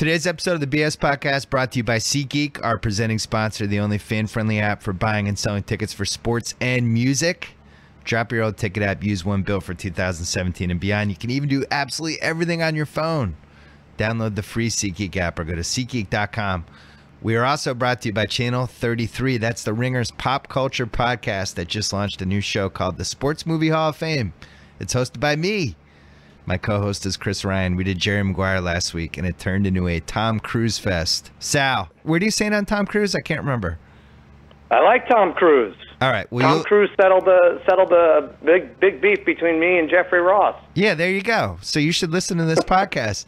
Today's episode of the BS Podcast brought to you by SeatGeek, our presenting sponsor, the only fan-friendly app for buying and selling tickets for sports and music. Drop your old ticket app, use one bill for 2017 and beyond. You can even do absolutely everything on your phone. Download the free SeatGeek app or go to SeatGeek.com. We are also brought to you by Channel 33. That's the Ringer's pop culture podcast that just launched a new show called the Sports Movie Hall of Fame. It's hosted by me. My co-host is Chris Ryan. We did Jerry Maguire last week, and it turned into a Tom Cruise fest. Sal, where do you stand on Tom Cruise? I can't remember. I like Tom Cruise. All right. Well, Tom Cruise settled the big beef between me and Jeffrey Ross. Yeah, there you go. So you should listen to this podcast.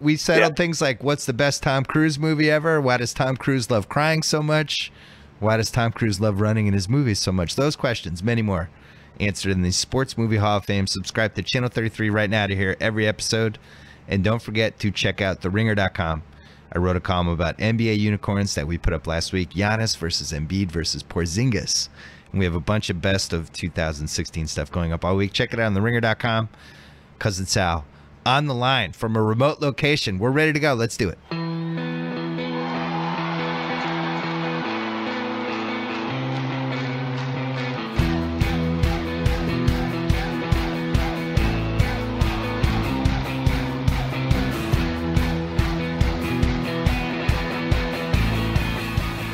We settled things like, what's the best Tom Cruise movie ever? Why does Tom Cruise love crying so much? Why does Tom Cruise love running in his movies so much? Those questions, many more, answered in the Sports Movie Hall of Fame. Subscribe to Channel 33 right now to hear every episode. And don't forget to check out theringer.com. I wrote a column about NBA unicorns that we put up last week. Giannis versus Embiid versus Porzingis. And we have a bunch of best of 2016 stuff going up all week. Check it out on theringer.com. Cousin Sal on the line from a remote location. We're ready to go. Let's do it.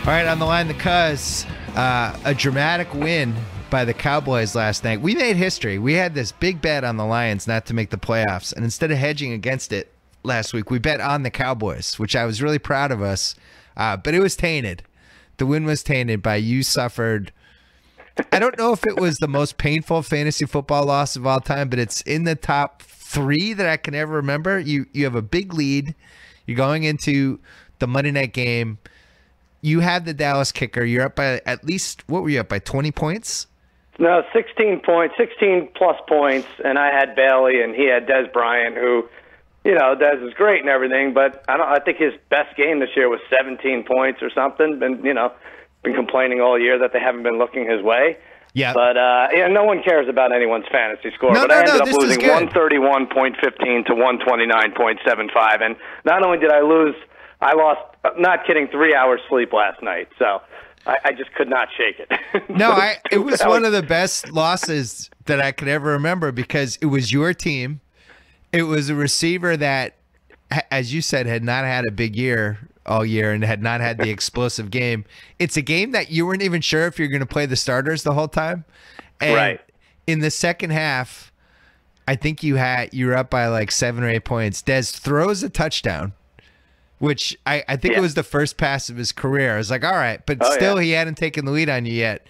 All right, on the line, the Cuz, a dramatic win by the Cowboys last night. We made history. We had this big bet on the Lions not to make the playoffs, and instead of hedging against it last week, we bet on the Cowboys, which I was really proud of us, but it was tainted. The win was tainted by you suffered. I don't know if it was the most painful fantasy football loss of all time, but it's in the top 3 that I can ever remember. You have a big lead. You're going into the Monday night game. You have the Dallas kicker. You're up by at least, what were you up by, 20 points? No, 16 points, 16 plus points, and I had Bailey, and he had Des Bryant, who, you know, Des is great and everything, but I think his best game this year was 17 points or something, and, you know, been complaining all year that they haven't been looking his way. Yeah. But no one cares about anyone's fantasy score. But I ended up losing 131.15 to 129.75, and not only did I lose, I lost, not kidding, 3 hours sleep last night. So I just could not shake it. No, it was one of the best losses that I could ever remember because it was your team. It was a receiver that, as you said, had not had a big year all year and had not had the explosive game. It's a game that you weren't even sure if you're going to play the starters the whole time. And right. In the second half, I think you were up by like 7 or 8 points. Des throws a touchdown, which I think it was the first pass of his career. I was like, all right, but still he hadn't taken the lead on you yet.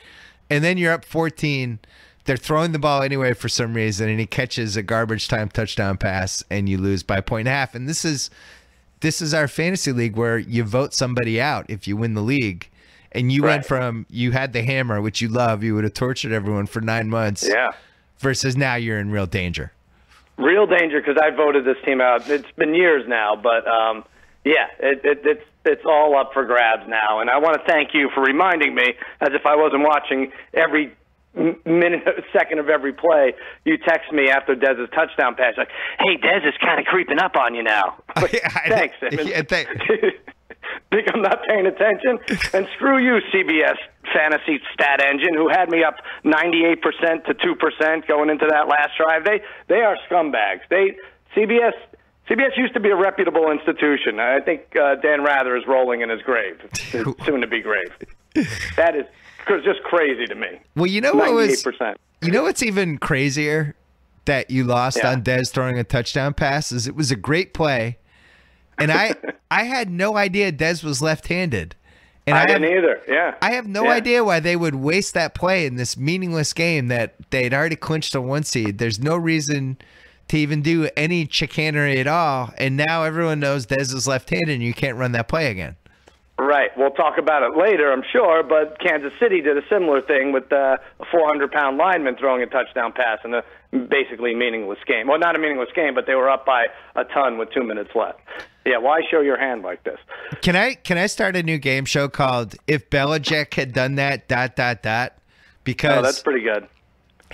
And then you're up 14. They're throwing the ball anyway for some reason, and he catches a garbage time touchdown pass, and you lose by 1.5. And this is our fantasy league where you vote somebody out if you win the league. And you went from, you had the hammer, which you love, you would have tortured everyone for 9 months, versus now you're in real danger. Real danger because I voted this team out. It's been years now, but it's all up for grabs now, and I want to thank you for reminding me, as if I wasn't watching every minute, second of every play. You text me after Dez's touchdown pass, like, "Hey, Dez is kind of creeping up on you now." Like, thanks. Think I'm not paying attention? And screw you, CBS Fantasy Stat Engine, who had me up 98% to 2% going into that last drive. They are scumbags. CBS used to be a reputable institution. I think Dan Rather is rolling in his grave, his soon-to-be grave. That is just crazy to me. Well, you know what was? You know what's even crazier that you lost on Dez throwing a touchdown pass is it was a great play, and I had no idea Dez was left-handed. And I didn't either. Yeah, I have no idea why they would waste that play in this meaningless game that they'd already clinched a 1 seed. There's no reason to even do any chicanery at all, and now everyone knows Dez is left-handed and you can't run that play again. Right. We'll talk about it later, I'm sure, but Kansas City did a similar thing with a 400-pound lineman throwing a touchdown pass in a basically meaningless game. Well, not a meaningless game, but they were up by a ton with 2 minutes left. Yeah, why show your hand like this? Can I start a new game show called If Belichick Had Done That, ... Because that's pretty good.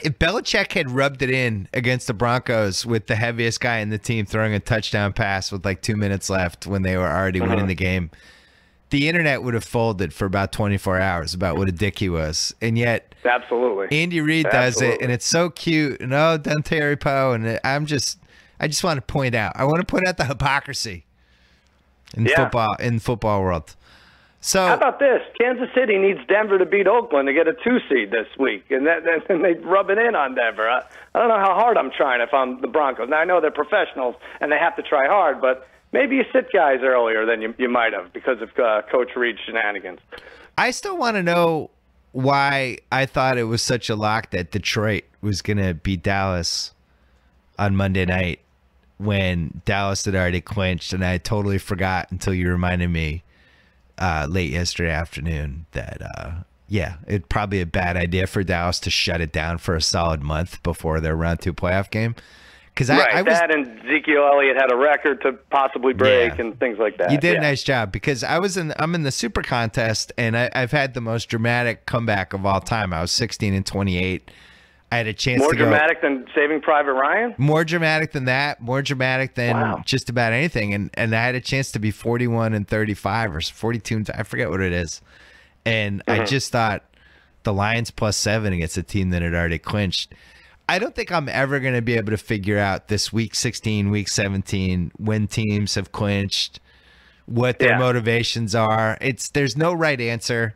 If Belichick had rubbed it in against the Broncos with the heaviest guy in the team throwing a touchdown pass with like 2 minutes left when they were already winning the game, the internet would have folded for about 24 hours about what a dick he was. And yet, absolutely, Andy Reid does it, and it's so cute. And done Terry Poe, and I just want to point out the hypocrisy in football world. So how about this? Kansas City needs Denver to beat Oakland to get a 2 seed this week, and they rub it in on Denver. I don't know how hard I'm trying if I'm the Broncos. Now I know they're professionals and they have to try hard, but maybe you sit guys earlier than you might have because of Coach Reid's shenanigans. I still want to know why I thought it was such a lock that Detroit was going to beat Dallas on Monday night when Dallas had already clinched, and I totally forgot until you reminded me late yesterday afternoon that it'd probably a bad idea for Dallas to shut it down for a solid month before their round 2 playoff game. Because that and Ezekiel Elliott had a record to possibly break and things like that. You did a nice job, because I'm in the Super Contest, and I've had the most dramatic comeback of all time. I was 16-28. I had a chance more to go. More dramatic than Saving Private Ryan? More dramatic than that. More dramatic than just about anything. And I had a chance to be 41-35 or 42. I forget what it is. And I just thought the Lions +7 against a team that had already clinched. I don't think I'm ever going to be able to figure out this week 16, week 17, when teams have clinched, what their motivations are. There's no right answer.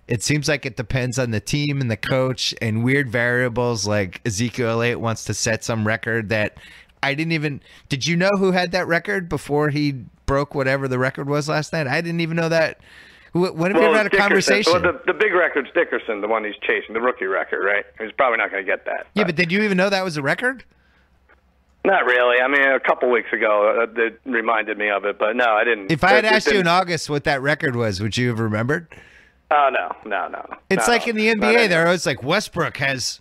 It seems like it depends on the team and the coach and weird variables, like Ezekiel Elliott wants to set some record that I didn't even – did you know who had that record before he broke whatever the record was last night? I didn't even know that. When have you ever had a conversation? Well, the big record's Dickerson, the one he's chasing, the rookie record, right? He's probably not going to get that. Yeah, but did you even know that was a record? Not really. I mean, a couple weeks ago, it reminded me of it, but no, I didn't. If I had asked you in August what that record was, would you have remembered? Oh, no. It's like in the NBA, they're always like, Westbrook has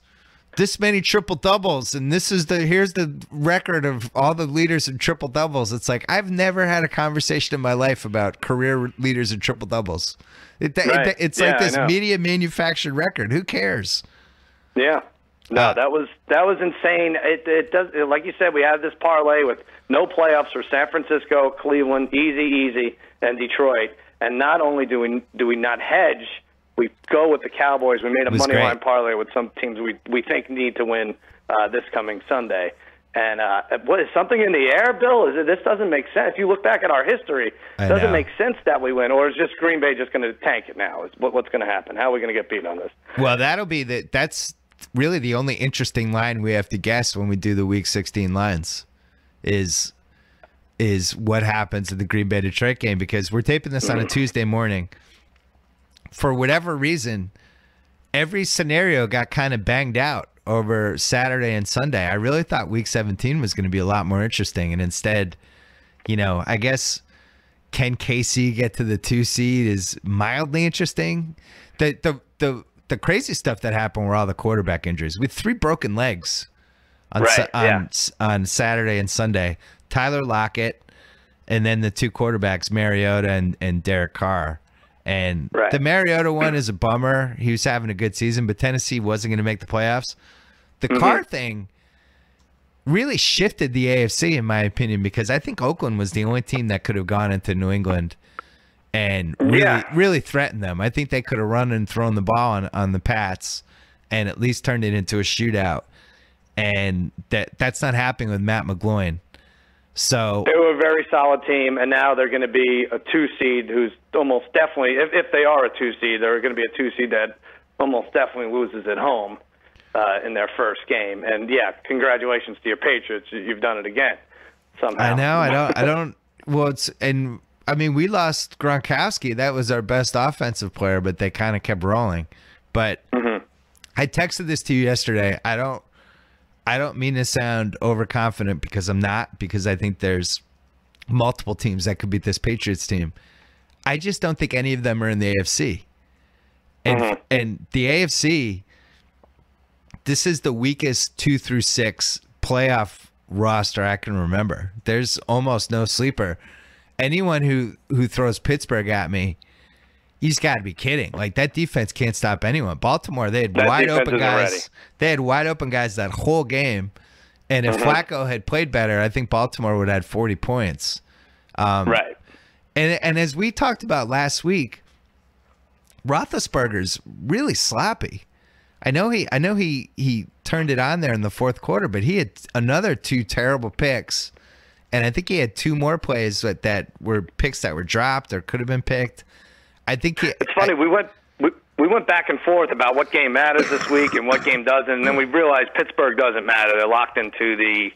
this many triple doubles, and here's the record of all the leaders in triple doubles. It's like, I've never had a conversation in my life about career leaders in triple doubles. It's like this media manufactured record. Who cares? Yeah. No, that was insane. It does, like you said, we have this parlay with no playoffs for San Francisco, Cleveland, easy, and Detroit. And not only do we not hedge, we go with the Cowboys. We made a money line parlay with some teams we think need to win this coming Sunday. And what is something in the air, Bill? This doesn't make sense. If you look back at our history, it doesn't make sense that we win. Or is just Green Bay just going to tank it now? What's going to happen? How are we going to get beat on this? Well, that's really the only interesting line we have to guess when we do the Week 16 lines is what happens in the Green Bay Detroit game, because we're taping this on a Tuesday morning. For whatever reason, every scenario got kind of banged out over Saturday and Sunday. I really thought Week 17 was going to be a lot more interesting, and instead, I guess can KC get to the 2 seed is mildly interesting. The crazy stuff that happened were all the quarterback injuries. With 3 broken legs on Saturday and Sunday. Tyler Lockett, and then the 2 quarterbacks, Mariota and Derek Carr. And the Mariota one is a bummer. He was having a good season, but Tennessee wasn't going to make the playoffs. The Carr thing really shifted the AFC, in my opinion, because I think Oakland was the only team that could have gone into New England and really threatened them. I think they could have run and thrown the ball on the Pats and at least turned it into a shootout. And that's not happening with Matt McGloin. So they were a very solid team, and now they're going to be a 2 seed who's almost definitely, if they are a 2 seed, they're going to be a 2 seed that almost definitely loses at home in their first game. And congratulations to your Patriots. You've done it again somehow. I know. I don't. Well, we lost Gronkowski. That was our best offensive player, but they kind of kept rolling. But I texted this to you yesterday. I don't mean to sound overconfident, because I'm not, because I think there's multiple teams that could beat this Patriots team. I just don't think any of them are in the AFC. And the AFC, this is the weakest 2 through 6 playoff roster I can remember. There's almost no sleeper. Anyone who throws Pittsburgh at me He's got to be kidding. Like, that defense can't stop anyone. Baltimore, they had That wide defense open isn't ready. guys. They had wide open guys that whole game. And if Flacco had played better, I think Baltimore would have had 40 points. Right. And as we talked about last week, Roethlisberger's really sloppy. I know he turned it on there in the fourth quarter, but he had another 2 terrible picks. And I think he had 2 more plays that were picks that were dropped or could have been picked. I think it's funny. We went back and forth about what game matters this week and what game doesn't, and then we realized Pittsburgh doesn't matter. They're locked into the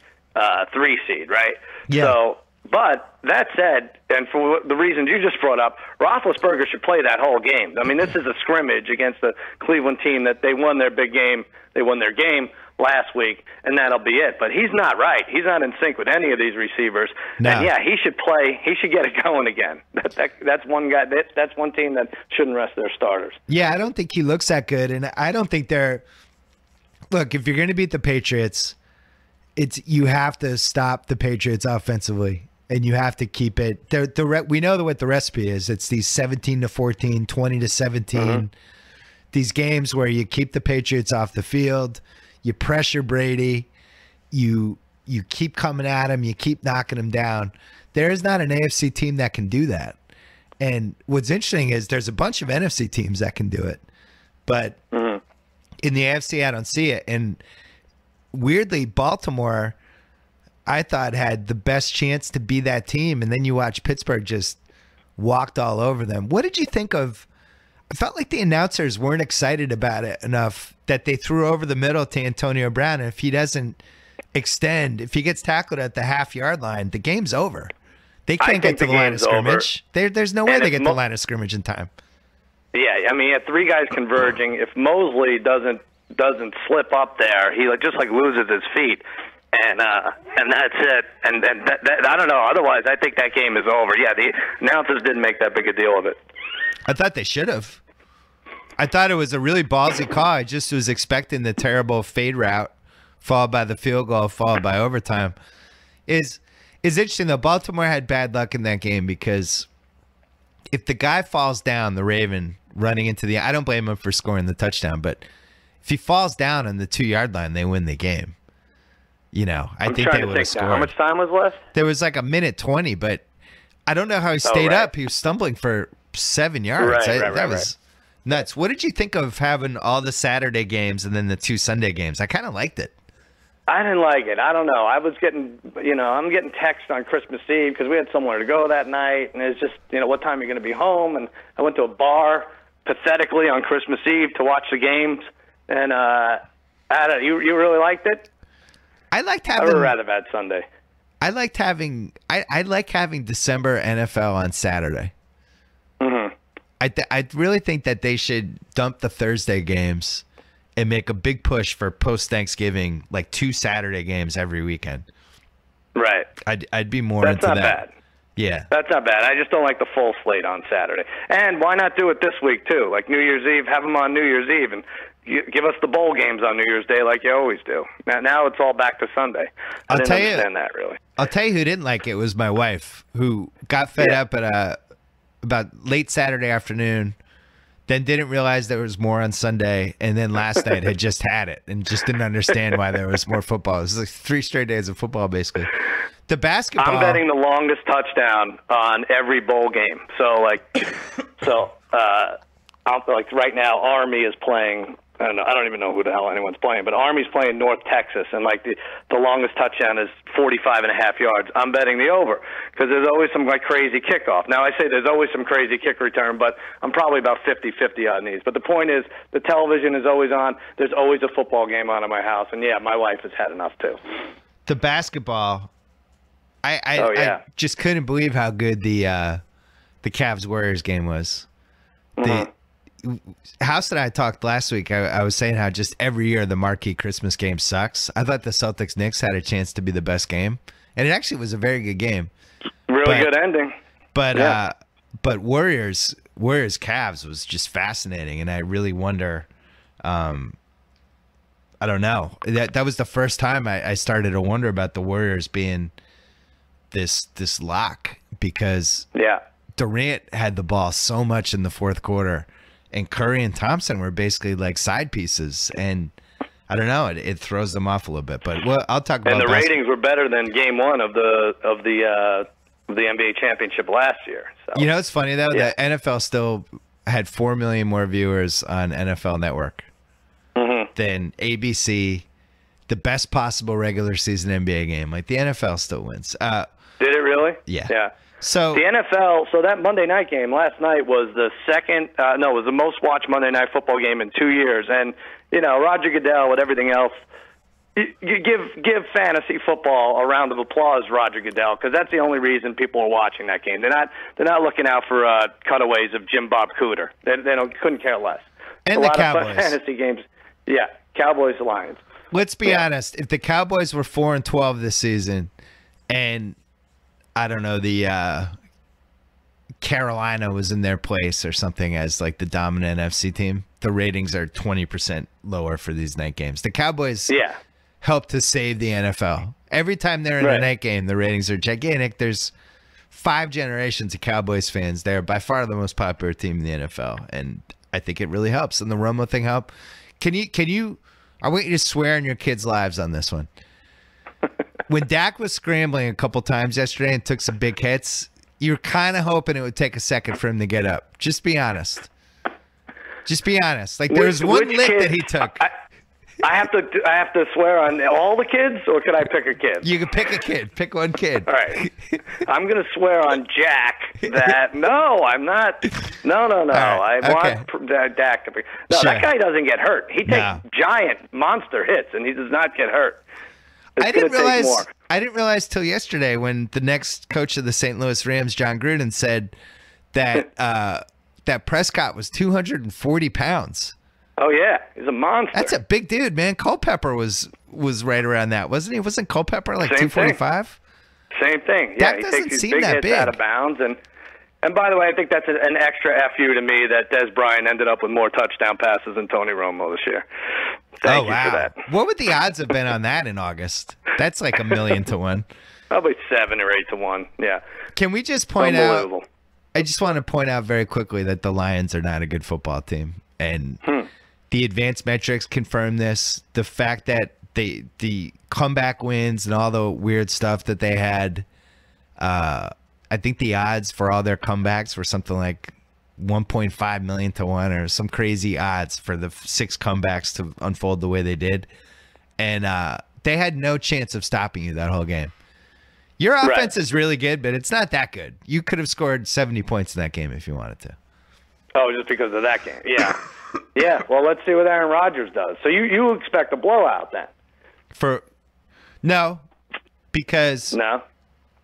3 seed, right? Yeah. So, but that said, and for the reasons you just brought up, Roethlisberger should play that whole game. I mean, this is a scrimmage against the Cleveland team that they won their big game. They won their game last week, and that'll be it. But he's not right. He's not in sync with any of these receivers. No. And yeah, he should play. He should get it going again. That's one guy. That's one team that shouldn't rest their starters. Yeah, I don't think he looks that good, and I don't think they're. Look, if you're going to beat the Patriots, you have to stop the Patriots offensively, and you have to keep it. We know what the recipe is. It's these 17-14, 20-17. These games where you keep the Patriots off the field, you pressure Brady, you keep coming at him, you keep knocking him down. There is not an AFC team that can do that. And what's interesting is there's a bunch of NFC teams that can do it. But in the AFC, I don't see it. And weirdly, Baltimore, I thought, had the best chance to be that team. And then you watch Pittsburgh just walked all over them. What did you think of? I felt like the announcers weren't excited about it enough that they threw over the middle to Antonio Brown. And if he doesn't extend, if he gets tackled at the half-yard line, the game's over. They can't get to the line of scrimmage. There's no way they get to the line of scrimmage in time. Yeah, I mean, you have 3 guys converging. If Mosley doesn't slip up there, he just loses his feet. And that's it. And that, I don't know. Otherwise, I think that game is over. Yeah, the announcers didn't make that big a deal of it. I thought they should have. I thought it was a really ballsy call. I just was expecting the terrible fade route, followed by the field goal, followed by overtime. Is interesting though. Baltimore had bad luck in that game because if the guy falls down, the Raven running into I don't blame him for scoring the touchdown, but if he falls down on the 2-yard line, they win the game. I think they would have scored. How much time was left? There was like a minute 20, but I don't know how he stayed up. He was stumbling for 7 yards. That was nuts. What did you think of having all the Saturday games and then the 2 Sunday games? I kind of liked it. I didn't like it. I don't know. I was getting, I'm getting text on Christmas Eve because we had somewhere to go that night, and it's just, what time are you going to be home? And I went to a bar pathetically on Christmas Eve to watch the games, and I don't. You really liked it? I liked having. I would rather have had Sunday. I liked having. I like having December NFL on Saturday. I really think that they should dump the Thursday games and make a big push for post-Thanksgiving, like 2 Saturday games every weekend. Right. I'd be more into that. That's not bad. Yeah. That's not bad. I just don't like the full slate on Saturday. And why not do it this week, too? Like New Year's Eve, have them on New Year's Eve, and give us the bowl games on New Year's Day like you always do. Now it's all back to Sunday. I didn't understand that, really. I'll tell you who didn't like it was my wife, who got fed up at about late Saturday afternoon, then didn't realize there was more on Sunday, and then last night had just had it and just didn't understand why there was more football. It was like 3 straight days of football, basically. The basketball. I'm betting the longest touchdown on every bowl game. So right now, Army is playing. I don't even know who the hell anyone's playing, but Army's playing North Texas, and the longest touchdown is 45.5 yards. I'm betting the over because there's always some crazy kickoff. Now I say there's always some crazy kick return, but I'm probably about 50-50 on these. But the point is, the television is always on. There's always a football game on in my house, and yeah, my wife has had enough too. The basketball, I just couldn't believe how good the Cavs Warriors game was. House and I talked last week. I was saying how just every year the marquee Christmas game sucks. I thought the Celtics Knicks had a chance to be the best game, and it actually was a very good game. Really good ending. But Warriors Cavs was just fascinating, and I really wonder. I don't know. That was the first time I started to wonder about the Warriors being this lock because Durant had the ball so much in the fourth quarter, and Curry and Thompson were basically like side pieces, and I don't know, it throws them off a little bit. But I'll talk about. And the ratings were better than Game 1 of the NBA championship last year. So. You know, it's funny though that NFL still had 4 million more viewers on NFL Network than ABC, the best possible regular season NBA game. Like the NFL still wins. Did it really? Yeah. Yeah. So the NFL, so that Monday night game last night was the was the most watched Monday Night Football game in 2 years. And, you know, Roger Goodell with everything else, you give fantasy football a round of applause, Roger Goodell, because that's the only reason people are watching that game. They're not looking out for cutaways of Jim Bob Cooter. They couldn't care less. And a the lot Cowboys. of fantasy games. Yeah, Cowboys, Lions. Let's be honest. If the Cowboys were 4-12 this season, and I don't know, the Carolina was in their place or something as like the dominant NFC team, the ratings are 20% lower for these night games. The Cowboys help to save the NFL. Every time they're in a night game, the ratings are gigantic. There's 5 generations of Cowboys fans. They're by far the most popular team in the NFL, and I think it really helps. And the Romo thing helped. Can you? I want you to swear on your kids' lives on this one. When Dak was scrambling a couple times yesterday and took some big hits, you're kind of hoping it would take a second for him to get up. Just be honest. Just be honest. Like there was one lick that he took. I have to swear on all the kids, or can I pick a kid? You can pick a kid. Pick one kid. All right. I'm going to swear on Jack that no, I'm not. No. Right. I want Dak to be. No, that guy doesn't get hurt. He takes giant monster hits, and he does not get hurt. I didn't realize till yesterday when the next coach of the St. Louis Rams, John Gruden, said that that Prescott was 240 pounds. Oh yeah, he's a monster. That's a big dude, man. Culpepper was right around that, wasn't he? Wasn't Culpepper like 245? Same thing. Yeah, he takes these big hits out of bounds, and by the way, I think that's an extra FU to me that Des Bryant ended up with more touchdown passes than Tony Romo this year. Thank you for that. What would the odds have been on that in August? That's like 1,000,000 to 1. Probably 7 or 8 to 1. Yeah. Can we just point out? I just want to point out very quickly that the Lions are not a good football team, and the advanced metrics confirm this. The fact that the comeback wins and all the weird stuff that they had, I think the odds for all their comebacks were something like 1.5 million to 1 or some crazy odds for the 6 comebacks to unfold the way they did. And they had no chance of stopping you that whole game. Your offense is really good, but it's not that good. You could have scored 70 points in that game if you wanted to. Oh, just because of that game. Yeah. Yeah, well, let's see what Aaron Rodgers does. So you expect a blowout then? No, because... No?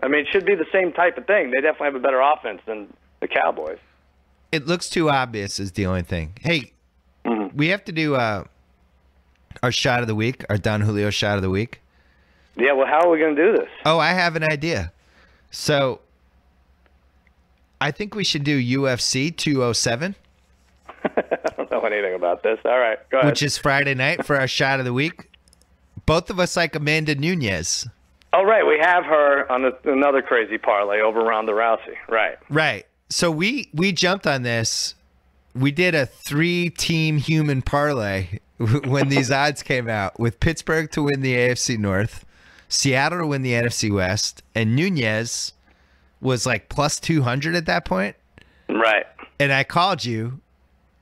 I mean, it should be the same type of thing. They definitely have a better offense than the Cowboys. It looks too obvious is the only thing. Hey, we have to do our shot of the week, our Don Julio shot of the week. Yeah, well, how are we going to do this? Oh, I have an idea. So I think we should do UFC 207. I don't know anything about this. All right, go ahead. Which is Friday night for our shot of the week. Both of us like Amanda Nunes. Oh, right. We have her on another crazy parlay over Ronda Rousey. Right. Right. So we jumped on this. We did a 3-team human parlay when these odds came out, with Pittsburgh to win the AFC North, Seattle to win the NFC West, and Nunes was like plus 200 at that point. Right. And I called you.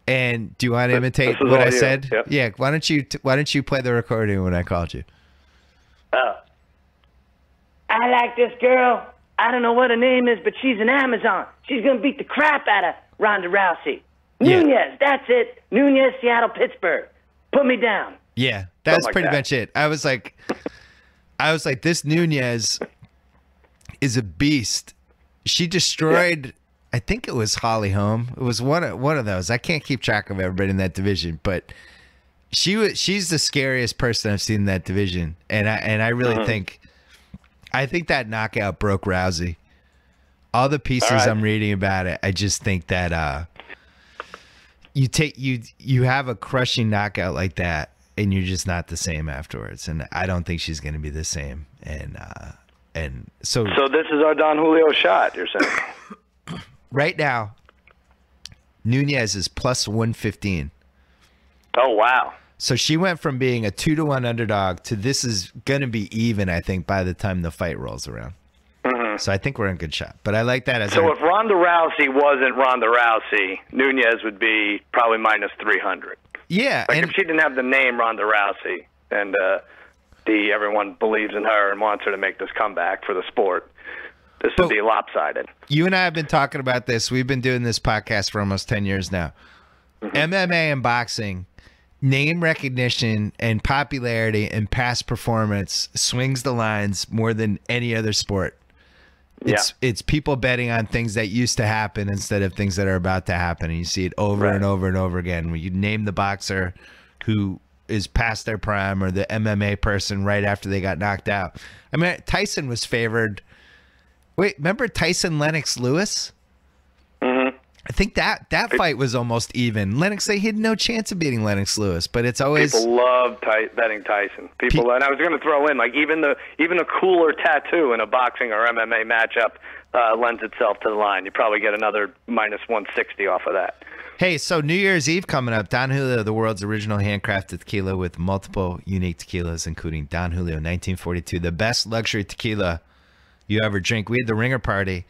And do you want to imitate what I said? Yep. Yeah. Why don't you play the recording when I called you? I like this girl. I don't know what her name is, but she's an Amazon. She's going to beat the crap out of Ronda Rousey. Nunes, that's it. Nunes, Seattle, Pittsburgh. Put me down. Yeah, that's pretty much it. I was like, this Nunes is a beast. She destroyed, I think it was Holly Holm. It was one of those. I can't keep track of everybody in that division, but she's the scariest person I've seen in that division. And I really think that knockout broke Rousey. All the pieces I'm reading about it, I just think that you have a crushing knockout like that, and you're just not the same afterwards. And I don't think she's going to be the same. And so this is our Don Julio shot, you're saying? right now, Nunez is plus 115. Oh, wow. So she went from being a 2-1 underdog to this is going to be even, I think, by the time the fight rolls around. So I think we're in good shot. But I like that as So if Ronda Rousey wasn't Ronda Rousey, Nunez would be probably minus 300. Yeah. Like and if she didn't have the name Ronda Rousey and everyone believes in her and wants her to make this comeback for the sport, this would be lopsided. You and I have been talking about this. We've been doing this podcast for almost 10 years now. MMA and boxing, name recognition and popularity and past performance swings the lines more than any other sport. It's people betting on things that used to happen instead of things that are about to happen. And you see it over and over and over again. When you name the boxer who is past their prime or the MMA person right after they got knocked out. I mean, Tyson was favored. Wait, remember Tyson Lennox Lewis? I think that fight was almost even. Lennox, they had no chance of beating Lennox Lewis, but it's always people love betting Tyson. And I was going to throw in like even a cooler tattoo in a boxing or MMA matchup lends itself to the line. You probably get another minus 160 off of that. Hey, so New Year's Eve coming up. Don Julio, the world's original handcrafted tequila with multiple unique tequilas, including Don Julio 1942, the best luxury tequila you ever drink. We had the Ringer party.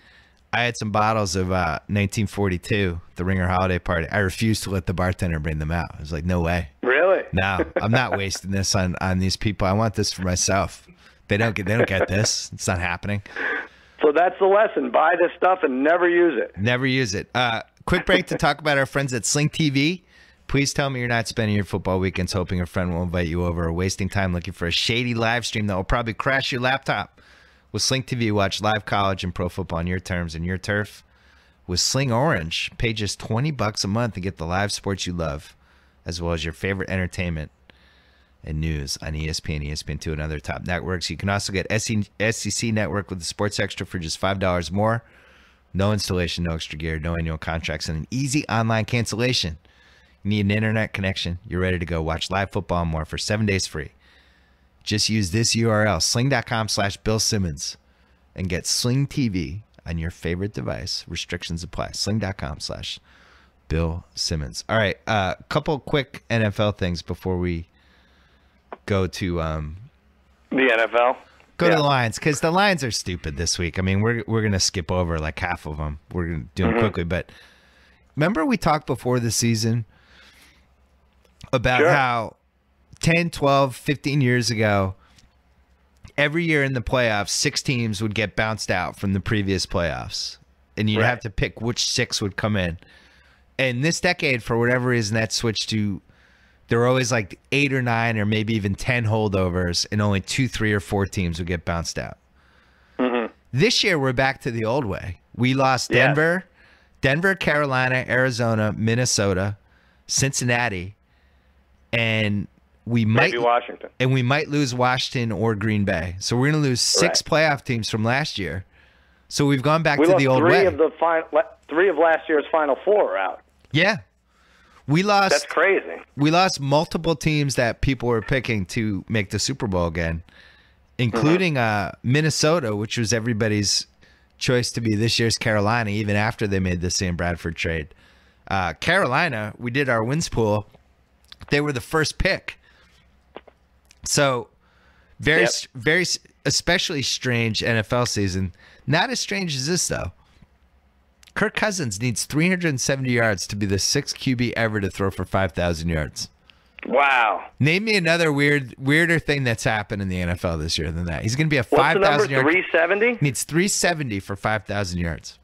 I had some bottles of 1942, the Ringer holiday party. I refused to let the bartender bring them out. I was like, no way. Really? No, I'm not wasting this on these people. I want this for myself. They don't get this. It's not happening. So that's the lesson. Buy this stuff and never use it. Never use it. Quick break to talk about our friends at Sling TV. Please tell me you're not spending your football weekends hoping a friend will invite you over or wasting time looking for a shady live stream that will probably crash your laptop. With Sling TV, watch live college and pro football on your terms and your turf. With Sling Orange, pay just $20 a month and get the live sports you love, as well as your favorite entertainment and news on ESPN, ESPN2, and other top networks. You can also get SEC Network with the Sports Extra for just $5 more. No installation, no extra gear, no annual contracts, and an easy online cancellation. You need an internet connection. You're ready to go. Watch live football and more for 7 days free. Just use this URL, sling.com/Bill Simmons, and get Sling TV on your favorite device. Restrictions apply. Sling.com/Bill Simmons. All right, a couple quick NFL things before we go to the NFL. Go to the Lions, because the Lions are stupid this week. I mean, we're gonna skip over like half of them. We're gonna do them quickly, but remember we talked before the season about how 10, 12, 15 years ago, every year in the playoffs, 6 teams would get bounced out from the previous playoffs. And you'd have to pick which 6 would come in. And this decade, for whatever reason, that switched to, there were always like 8 or 9 or maybe even 10 holdovers, and only 2, 3, or 4 teams would get bounced out. This year, we're back to the old way. We lost Denver, Carolina, Arizona, Minnesota, Cincinnati, and we might Washington, and we might lose Washington or Green Bay. So we're going to lose 6 playoff teams from last year. So we've gone back to the old way. 3 of last year's Final 4 are out. Yeah, we lost. That's crazy. We lost multiple teams that people were picking to make the Super Bowl again, including Minnesota, which was everybody's choice to be this year's Carolina, even after they made the Sam Bradford trade. Carolina, we did our wins pool. They were the first pick. So, very especially strange NFL season. Not as strange as this, though. Kirk Cousins needs 370 yards to be the 6th QB ever to throw for 5,000 yards. Wow. Name me another weirder thing that's happened in the NFL this year than that. He's going to be a 5,000 yard. 370? Needs 370 for 5,000 yards.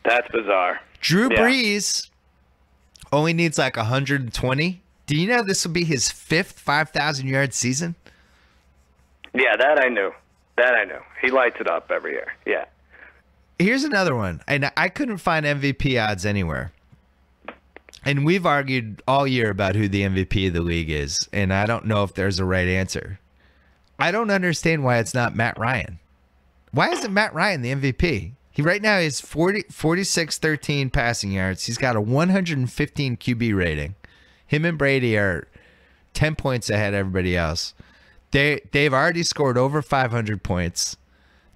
That's bizarre. Drew Brees only needs like 120. Do you know this will be his 5th 5,000-yard season? Yeah, that I knew. He lights it up every year. Yeah. Here's another one. And I couldn't find MVP odds anywhere. And we've argued all year about who the MVP of the league is. And I don't know if there's a right answer. I don't understand why it's not Matt Ryan. Why isn't Matt Ryan the MVP? He right now is 46-13 passing yards. He's got a 115 QB rating. Him and Brady are 10 points ahead of everybody else. They've already scored over 500 points.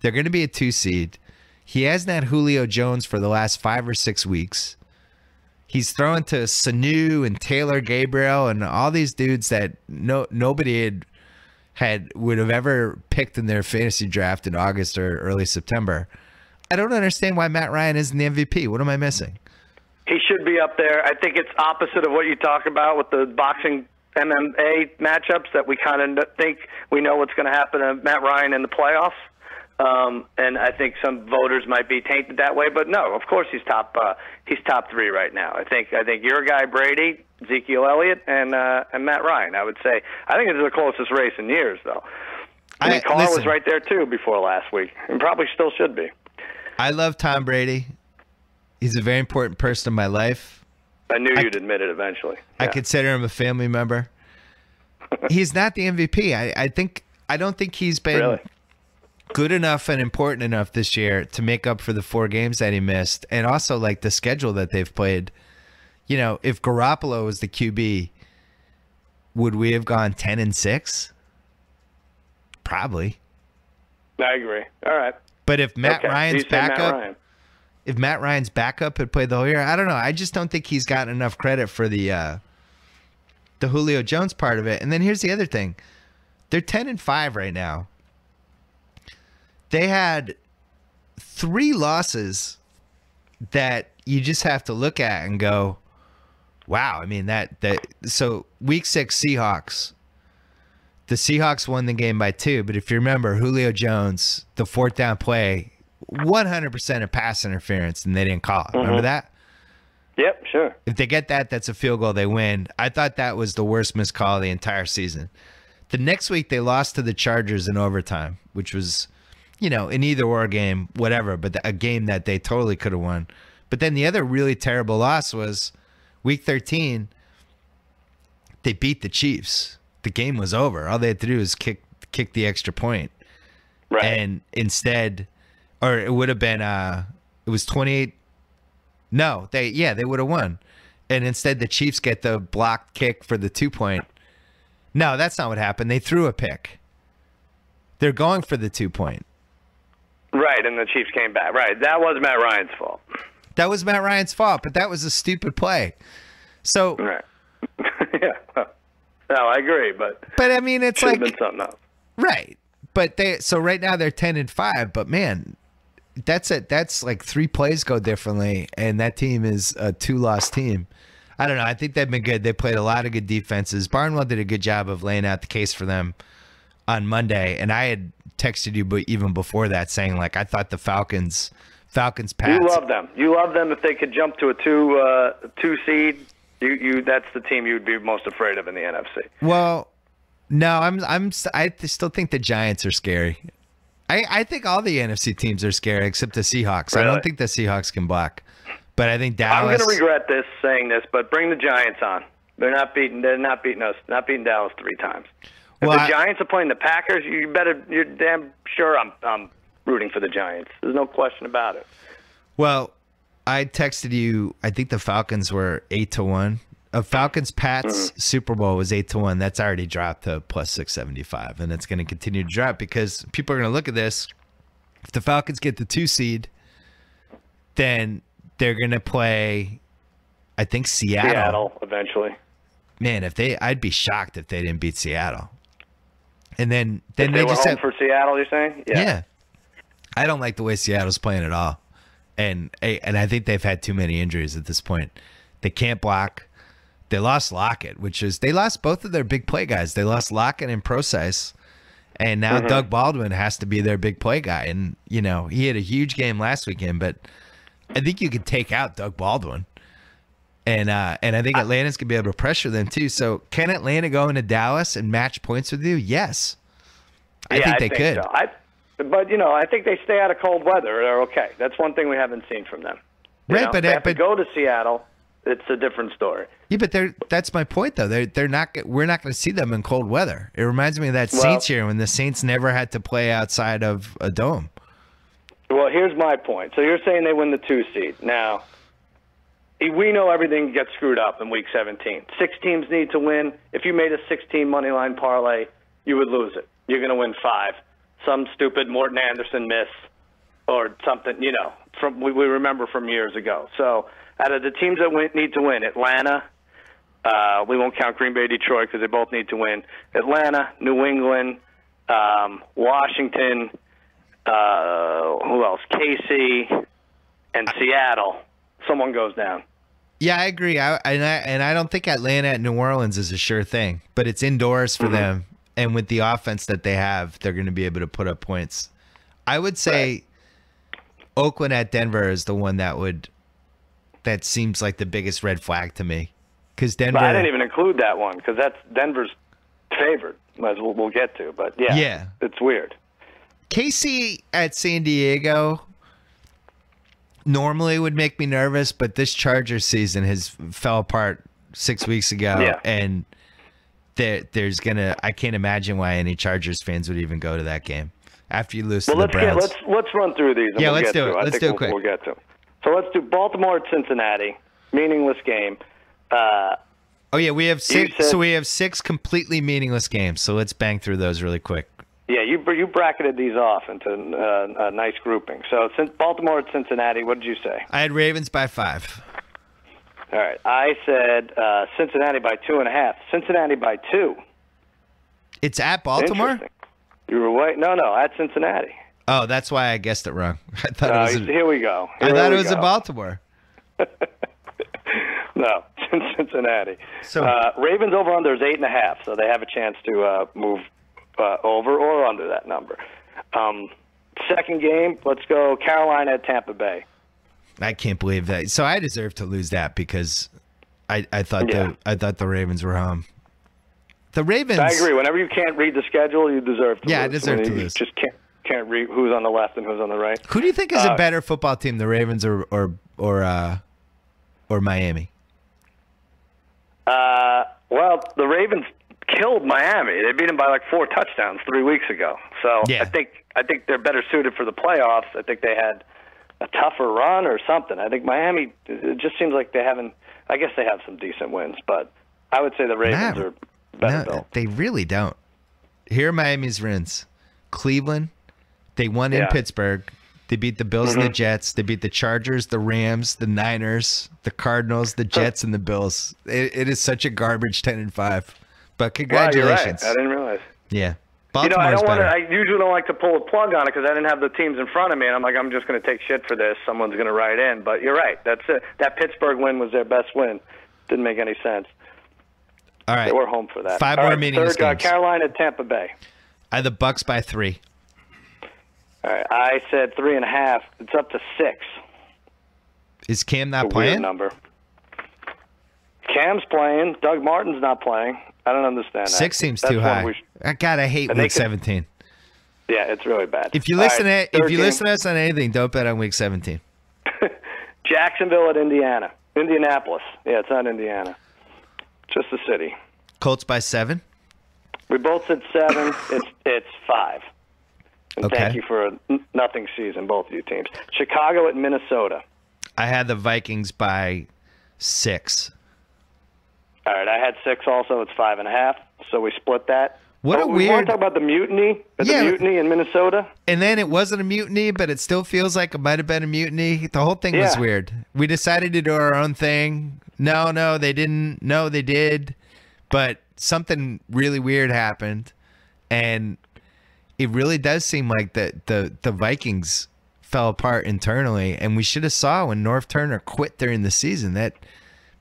They're going to be a 2 seed. He hasn't had Julio Jones for the last 5 or 6 weeks. He's throwing to Sanu and Taylor Gabriel and all these dudes that nobody would have ever picked in their fantasy draft in August or early September. I don't understand why Matt Ryan isn't the MVP. What am I missing? He should be up there. I think it's opposite of what you talk about with the boxing MMA matchups, that we kind of think we know what's going to happen to Matt Ryan in the playoffs. And I think some voters might be tainted that way, but no, of course he's top 3 right now. I think your guy Brady, Ezekiel Elliott, and Matt Ryan. I would say I think it's the closest race in years, though. I mean, Carr was right there too before last week, and probably still should be. I love Tom Brady. He's a very important person in my life. I knew you'd admit it eventually. Yeah. I consider him a family member. He's not the MVP. I don't think he's been really good enough and important enough this year to make up for the 4 games that he missed, and also like the schedule that they've played. You know, if Garoppolo was the QB, would we have gone 10-6? Probably. I agree. All right. But if Matt Ryan's backup, Ryan. if Matt Ryan's backup had played the whole year, I don't know. I just don't think he's gotten enough credit for the Julio Jones part of it. And then here's the other thing: they're 10-5 right now. They had 3 losses that you just have to look at and go, wow. I mean, so week 6 Seahawks. The Seahawks won the game by 2, but if you remember, Julio Jones, the 4th down play, 100% of pass interference, and they didn't call it. Remember that? Yep, sure. If they get that, that's a field goal. They win. I thought that was the worst missed call of the entire season. The next week, they lost to the Chargers in overtime, which was, you know, an either-or game, whatever, but a game that they totally could have won. But then the other really terrible loss was week 13, they beat the Chiefs. The game was over. All they had to do was kick the extra point. Right. And instead, or it would have been, it was 28. No, they would have won. And instead the Chiefs get the blocked kick for the 2-point. No, that's not what happened. They threw a pick. They're going for the 2-point. Right, and the Chiefs came back. Right, that was Matt Ryan's fault. That was Matt Ryan's fault, but that was a stupid play. So, right. Yeah. No, I agree, but I mean, it's like been something else. Right. But so right now they're 10-5, but man, that's it. That's like 3 plays go differently, and that team is a 2-loss team. I don't know. I think they've been good. They played a lot of good defenses. Barnwell did a good job of laying out the case for them on Monday, and I had texted you even before that saying, like, I thought the Falcons Pats. You love them. You love them if they could jump to a 2 seed. That's the team you'd be most afraid of in the NFC. Well, no, I still think the Giants are scary. I think all the NFC teams are scary except the Seahawks. Really? I don't think the Seahawks can block. But I think Dallas. I'm going to regret saying this, but bring the Giants on. They're not beating us. Not beating Dallas 3 times. If the Giants are playing the Packers, you're damn sure I'm rooting for the Giants. There's no question about it. Well, I texted you. I think the Falcons were 8-1. Falcons Pats Super Bowl was 8-1. That's already dropped to plus 675, and it's going to continue to drop because people are going to look at this. If the Falcons get the 2 seed, then they're going to play, I think, Seattle eventually. Man, I'd be shocked if they didn't beat Seattle. And then they just home for Seattle. You're saying? Yeah. I don't like the way Seattle's playing at all. And I think they've had too many injuries at this point. They can't block. They lost Lockett, they lost both of their big play guys. They lost Lockett and Procise, and now Doug Baldwin has to be their big play guy. And, you know, he had a huge game last weekend, but I think you could take out Doug Baldwin. And I think Atlanta's going to be able to pressure them too. So can Atlanta go into Dallas and match points with you? Yes. I think they could. So. But, you know, I think they stay out of cold weather. They're okay. That's one thing we haven't seen from them. Right, but they have to go to Seattle. It's a different story. Yeah, but that's my point, though. They're not. We're not going to see them in cold weather. It reminds me of that Saints year when the Saints never had to play outside of a dome. Well, here's my point. So you're saying they win the 2 seed. Now, we know everything gets screwed up in Week 17. 6 teams need to win. If you made a 6-team money line parlay, you would lose it. You're going to win 5. Some stupid Morton Anderson miss. or something, from we remember from years ago. So out of the teams that need to win, Atlanta, we won't count Green Bay, Detroit because they both need to win. Atlanta, New England, Washington, who else? KC, and Seattle. Someone goes down. Yeah, I agree. I don't think Atlanta at New Orleans is a sure thing, but it's indoors for them. And with the offense that they have, they're going to be able to put up points. I would say Oakland at Denver is the one that seems like the biggest red flag to me. Because Denver, but I didn't even include that one because that's Denver's favorite, as we'll get to. But yeah, it's weird. KC at San Diego normally would make me nervous, but this Chargers season has fell apart 6 weeks ago, and I can't imagine why any Chargers fans would even go to that game after you lose to the Browns. Let's run through these. And let's do it. Let's do it quick. We'll get to. So let's do Baltimore at Cincinnati, meaningless game. We have six. So we have 6 completely meaningless games. So let's bang through those really quick. Yeah, you bracketed these off into a nice grouping. So since Baltimore at Cincinnati, what did you say? I had Ravens by 5. All right, I said Cincinnati by 2.5. Cincinnati by 2. It's at Baltimore? You were right. No, at Cincinnati. Oh, that's why I guessed it wrong. I thought it was. Here we go. I thought it was in Baltimore. No, Cincinnati. So Ravens over under is 8.5, so they have a chance to move over or under that number. Second game, let's go Carolina at Tampa Bay. I can't believe that. So I deserve to lose that because I thought the Ravens were home. The Ravens. I agree. Whenever you can't read the schedule, you deserve to lose. Yeah, I deserve to lose. You just can't read who's on the left and who's on the right. Who do you think is a better football team, the Ravens or Miami? Well, the Ravens killed Miami. They beat them by like 4 touchdowns 3 weeks ago. So I think they're better suited for the playoffs. I think they had a tougher run or something. I think Miami, it just seems like they haven't. I guess they have some decent wins, but I would say the Ravens are better built. They really don't. Here are Miami's wins. Cleveland, they won in Pittsburgh. They beat the Bills and the Jets. They beat the Chargers, the Rams, the Niners, the Cardinals, the Jets, and the Bills. It is such a garbage 10-5. But congratulations. Wow, you're right. I didn't realize. Yeah. I usually don't like to pull a plug on it because I didn't have the teams in front of me, and I'm like, I'm just going to take shit for this. Someone's going to write in. But you're right. That's it. That Pittsburgh win was their best win. Didn't make any sense. All right. They were home for that. 5 more meaningless games. Carolina, Tampa Bay. I had the Bucks by 3. All right. I said 3.5. It's up to 6. Is Cam not playing? Weird number. Cam's playing. Doug Martin's not playing. I don't understand that. 6 seems too high. God, I hate Week 17. Yeah, it's really bad. If you listen to us on anything, don't bet on Week 17. Jacksonville at Indianapolis. Yeah, it's not Indiana. Just the city. Colts by 7. We both said 7. It's 5. And okay. Thank you for a nothing season, both of you teams. Chicago at Minnesota. I had the Vikings by 6. All right, I had 6 also. It's 5.5. So we split that. We want to talk about the mutiny? The mutiny in Minnesota? And then it wasn't a mutiny, but it still feels like it might have been a mutiny. The whole thing was weird. We decided to do our own thing. No, they didn't. No, they did. But something really weird happened. And it really does seem like the Vikings fell apart internally. And we should have saw when North Turner quit during the season that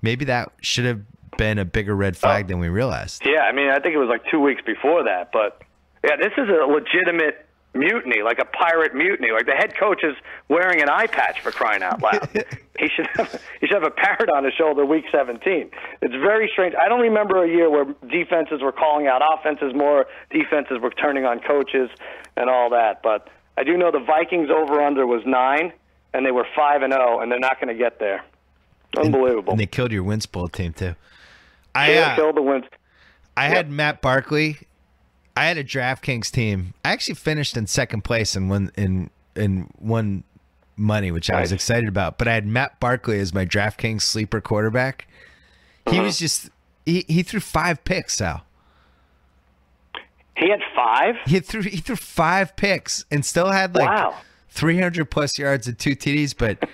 maybe that should have been a bigger red flag than we realized. Yeah, I mean, I think it was like 2 weeks before that. But, yeah, this is a legitimate mutiny, like a pirate mutiny. Like the head coach is wearing an eye patch, for crying out loud. He should have a parrot on his shoulder week 17. It's very strange. I don't remember a year where defenses were calling out offenses more, defenses were turning on coaches and all that. But I do know the Vikings over-under was 9, and they were 5-0, and they're not going to get there. Unbelievable. And they killed your Wins Bowl team, too. Killed the Wins. I had Matt Barkley. I had a DraftKings team. I actually finished in second place and won money, which I was excited about. But I had Matt Barkley as my DraftKings sleeper quarterback. He was just he threw 5 picks, Sal. He had 5? He threw 5 picks and still had like 300 plus yards and 2 TDs, but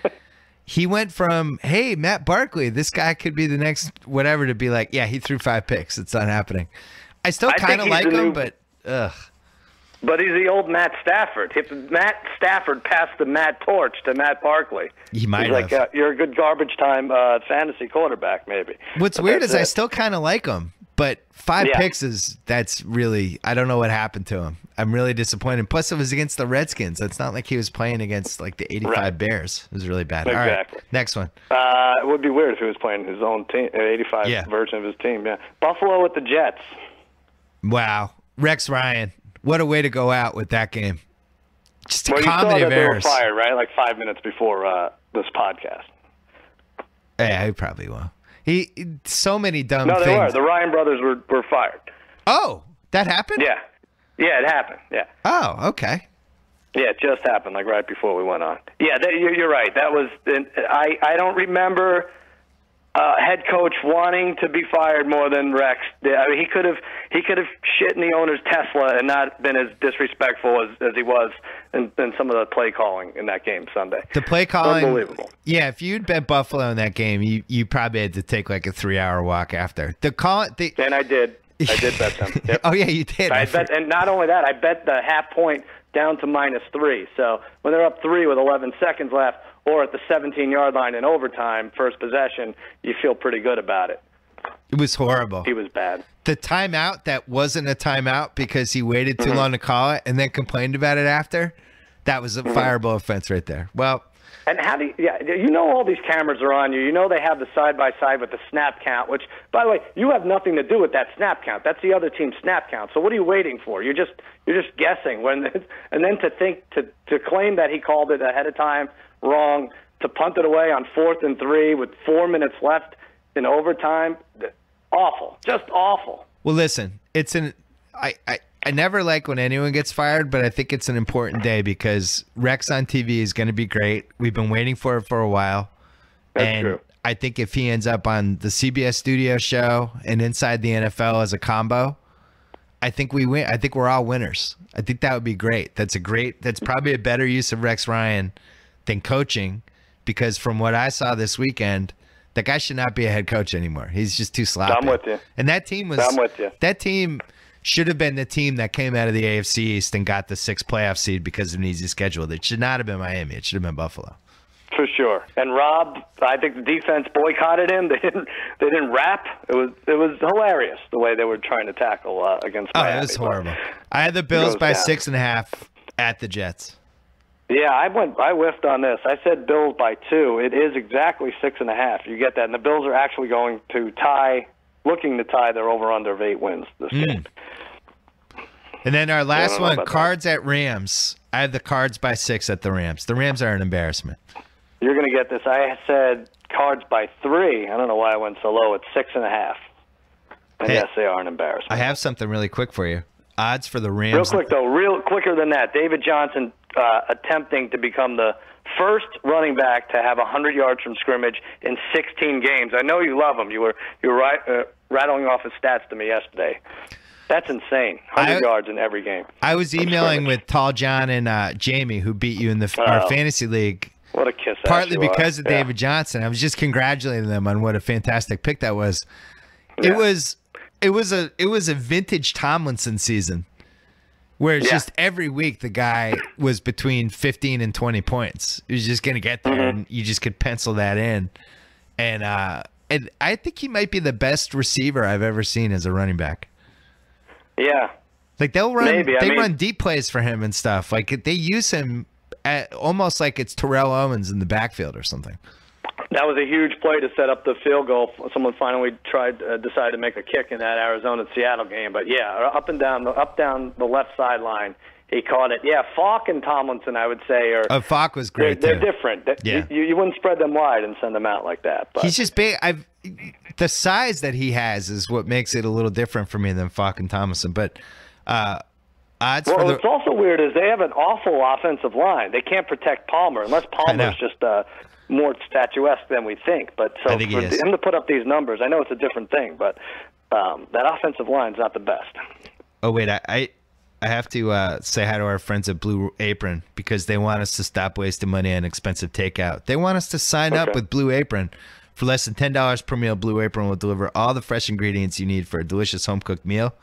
he went from, hey, Matt Barkley, this guy could be the next whatever, to be like, yeah, he threw 5 picks. It's not happening. I still kind of like him, but ugh. But he's the old Matt Stafford. If Matt Stafford passed the Matt torch to Matt Barkley, he might have. Like, you're a good garbage time fantasy quarterback, maybe. What's weird is I still kind of like him, but 5 picks that's really, I don't know what happened to him. I'm really disappointed. Plus, it was against the Redskins. It's not like he was playing against like the 85 Bears. It was really bad. Exactly. All right, next one. It would be weird if he was playing his own team, 85 version of his team. Yeah, Buffalo with the Jets. Wow, Rex Ryan. What a way to go out with that game. Just a comedy of errors. They were fired, right? Like 5 minutes before this podcast. Yeah, he probably will. So many dumb things. No, they were. The Ryan brothers were fired. Oh, that happened? Yeah. Yeah, it happened. Yeah. Oh, okay. Yeah, it just happened, like right before we went on. Yeah, you're right. That was. I don't remember head coach wanting to be fired more than Rex. I mean, he could have shit in the owner's Tesla and not been as disrespectful as he was in some of the play calling in that game Sunday. The play calling, unbelievable. Yeah, if you'd bet Buffalo in that game, you probably had to take like a 3-hour walk after. And I did. I did bet them. Yep. Oh yeah, you did. I bet, and not only that, I bet the half point down to -3. So when they're up 3 with 11 seconds left, or at the 17-yard line in overtime, first possession, you feel pretty good about it. It was horrible. He was bad. The timeout that wasn't a timeout because he waited too long to call it and then complained about it after, that was a fireable offense right there. Well, and how do you know all these cameras are on you? You know they have the side-by-side with the snap count, which, by the way, you have nothing to do with that snap count. That's the other team's snap count. So what are you waiting for? You're just guessing. And then to claim that he called it ahead of time wrong, to punt it away on 4th and 3 with 4 minutes left in overtime, awful, just awful. Well, listen, I never like when anyone gets fired, but I think it's an important day because Rex on TV is going to be great. We've been waiting for it for a while. That's true. I think if he ends up on the CBS Studio Show and Inside the NFL as a combo, I think we win. I think we're all winners. I think that would be great. That's probably a better use of Rex Ryan than coaching, because from what I saw this weekend, that guy should not be a head coach anymore. He's just too sloppy. I'm with you. And that team was. I'm with you. That team should have been the team that came out of the AFC East and got the 6th playoff seed because of an easy schedule. It should not have been Miami. It should have been Buffalo. For sure. And Rob, I think the defense boycotted him. They didn't rap. It was hilarious the way they were trying to tackle against Miami. Oh, it was horrible. I had the Bills by 6.5 at the Jets. Yeah, I whiffed on this. I said Bills by 2. It is exactly 6.5. You get that. And the Bills are actually looking to tie their over-under of 8 wins this game. And then our last one, Cards at Rams. I have the Cards by 6 at the Rams. The Rams are an embarrassment. You're going to get this. I said Cards by 3. I don't know why I went so low. It's 6.5. And yes, they are an embarrassment. I have something really quick for you. Odds for the Rams. Real quick, though. Real quicker than that. David Johnson attempting to become the first running back to have 100 yards from scrimmage in 16 games. I know you love him. You were rattling off his stats to me yesterday. That's insane. 100 yards in every game. I was emailing with Tall John and Jamie, who beat you in our fantasy league. What a kiss! Partly because of David Johnson. I was just congratulating them on what a fantastic pick that was. Yeah. It was a vintage Tomlinson season, where it's just every week the guy was between 15 and 20 points. He was just going to get there, and you just could pencil that in. And I think he might be the best receiver I've ever seen as a running back. Yeah. Like they'll run, run deep plays for him and stuff. Like they use him almost like it's Terrell Owens in the backfield or something. That was a huge play to set up the field goal. Someone finally decided to make a kick in that Arizona-Seattle game. But yeah, up down the left sideline, he caught it. Yeah, Falk and Tomlinson, I would say, are. Falk was great. They're different. Yeah. You wouldn't spread them wide and send them out like that. But. He's just big. The size that he has is what makes it a little different for me than Falk and Tomlinson. But odds. Well, what's also weird is they have an awful offensive line. They can't protect Palmer unless Palmer's just more statuesque than we think. But so for him to put up these numbers, I know it's a different thing, but that offensive line's not the best. Oh wait, say hi to our friends at Blue Apron because they want us to stop wasting money on expensive takeout. They want us to sign up with Blue Apron. For less than $10 per meal, Blue Apron will deliver all the fresh ingredients you need for a delicious home-cooked meal.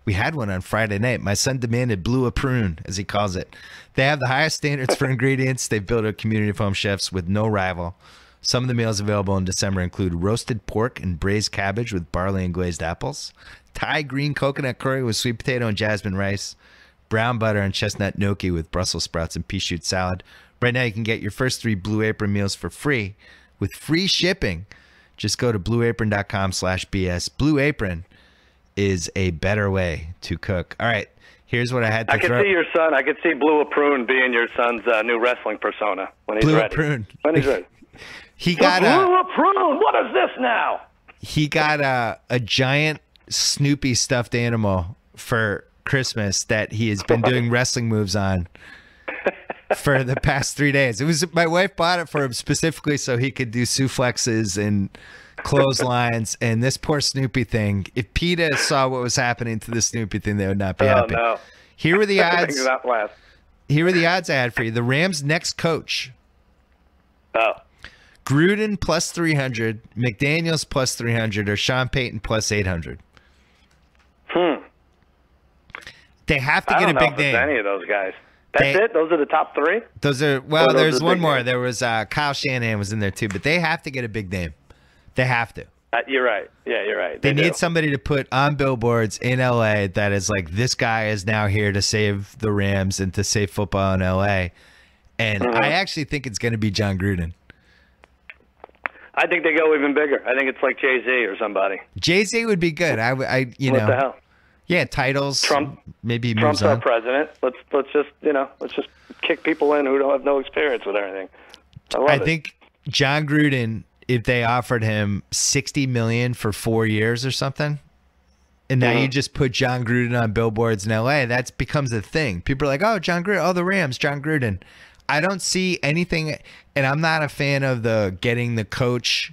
We had one on Friday night. My son demanded Blue Apron, as he calls it. They have the highest standards for ingredients. They've built a community of home chefs with no rival. Some of the meals available in December include roasted pork and braised cabbage with barley and glazed apples, Thai green coconut curry with sweet potato and jasmine rice, brown butter and chestnut gnocchi with Brussels sprouts and pea shoot salad. Right now, you can get your first 3 Blue Apron meals for free with free shipping. Just go to blueapron.com/BS. Blue Apron is a better way to cook. All right, here's what I had to I could see your son. I could see Blue Apron being your son's new wrestling persona when he's ready. Apron. When he's ready. He got Blue Apron. What is this now? He got a giant Snoopy stuffed animal for Christmas that he has been doing wrestling moves on for the past 3 days. It was my wife bought it for him specifically so he could do suplexes and clotheslines. And this poor Snoopy thing, if PETA saw what was happening to the Snoopy thing, they would not be happy. No. Here were the odds. Last. Here were the odds I had for you. The Rams' next coach. Oh. Gruden plus 300, McDaniels plus 300, or Sean Payton plus 800. They have to get a big name. Any of those guys. That's it? Those are the top 3? Those are, well, there's one more. There was Kyle Shanahan was in there too, but they have to get a big name. They have to. You're right. Yeah, you're right. They need somebody to put on billboards in LA that is like, this guy is now here to save the Rams and to save football in LA. And I actually think it's going to be John Gruden. I think they go even bigger. I think it's like Jay-Z or somebody. Jay-Z would be good. What the hell? Yeah, titles. Trump. Maybe Trump's our president. Let's just kick people in who don't have no experience with everything. I think John Gruden, if they offered him $60 million for 4 years or something, and now you just put John Gruden on billboards in LA, that becomes a thing. People are like, "Oh, John Gruden, the Rams, John Gruden." I don't see anything, and I'm not a fan of the getting the coach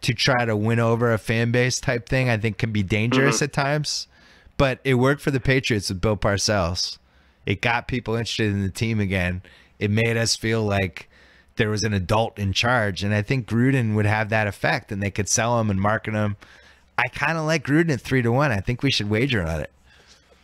to try to win over a fan base type thing. I think can be dangerous at times, but it worked for the Patriots with Bill Parcells. It got people interested in the team again. It made us feel like there was an adult in charge, and I think Gruden would have that effect, and they could sell him and market him. I kind of like Gruden at 3-1. I think we should wager on it.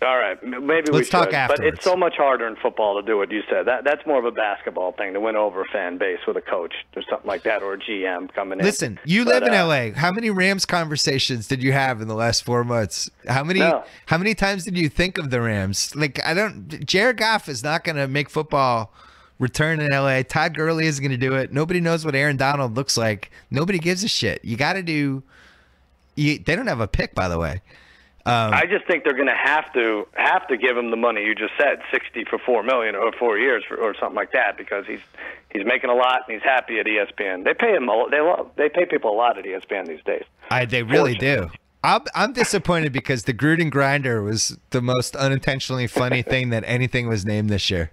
All right, maybe Let's talk should. afterwards. But it's so much harder in football to do what you said. That's more of a basketball thing to win over a fan base with a coach or something like that, or a GM coming in. Listen, you live in LA. How many Rams conversations did you have in the last 4 months? How many times did you think of the Rams? Like, Jared Goff is not going to make football return in LA. Todd Gurley isn't going to do it. Nobody knows what Aaron Donald looks like. Nobody gives a shit. You got to do. They don't have a pick, by the way. I just think they're going to have to give him the money you just said, $60 for $4 million or 4 years or something like that, because he's making a lot and he's happy at ESPN. They pay him they pay people a lot at ESPN these days. They really do. I'm disappointed because the Gruden Grinder was the most unintentionally funny thing that anything was named this year.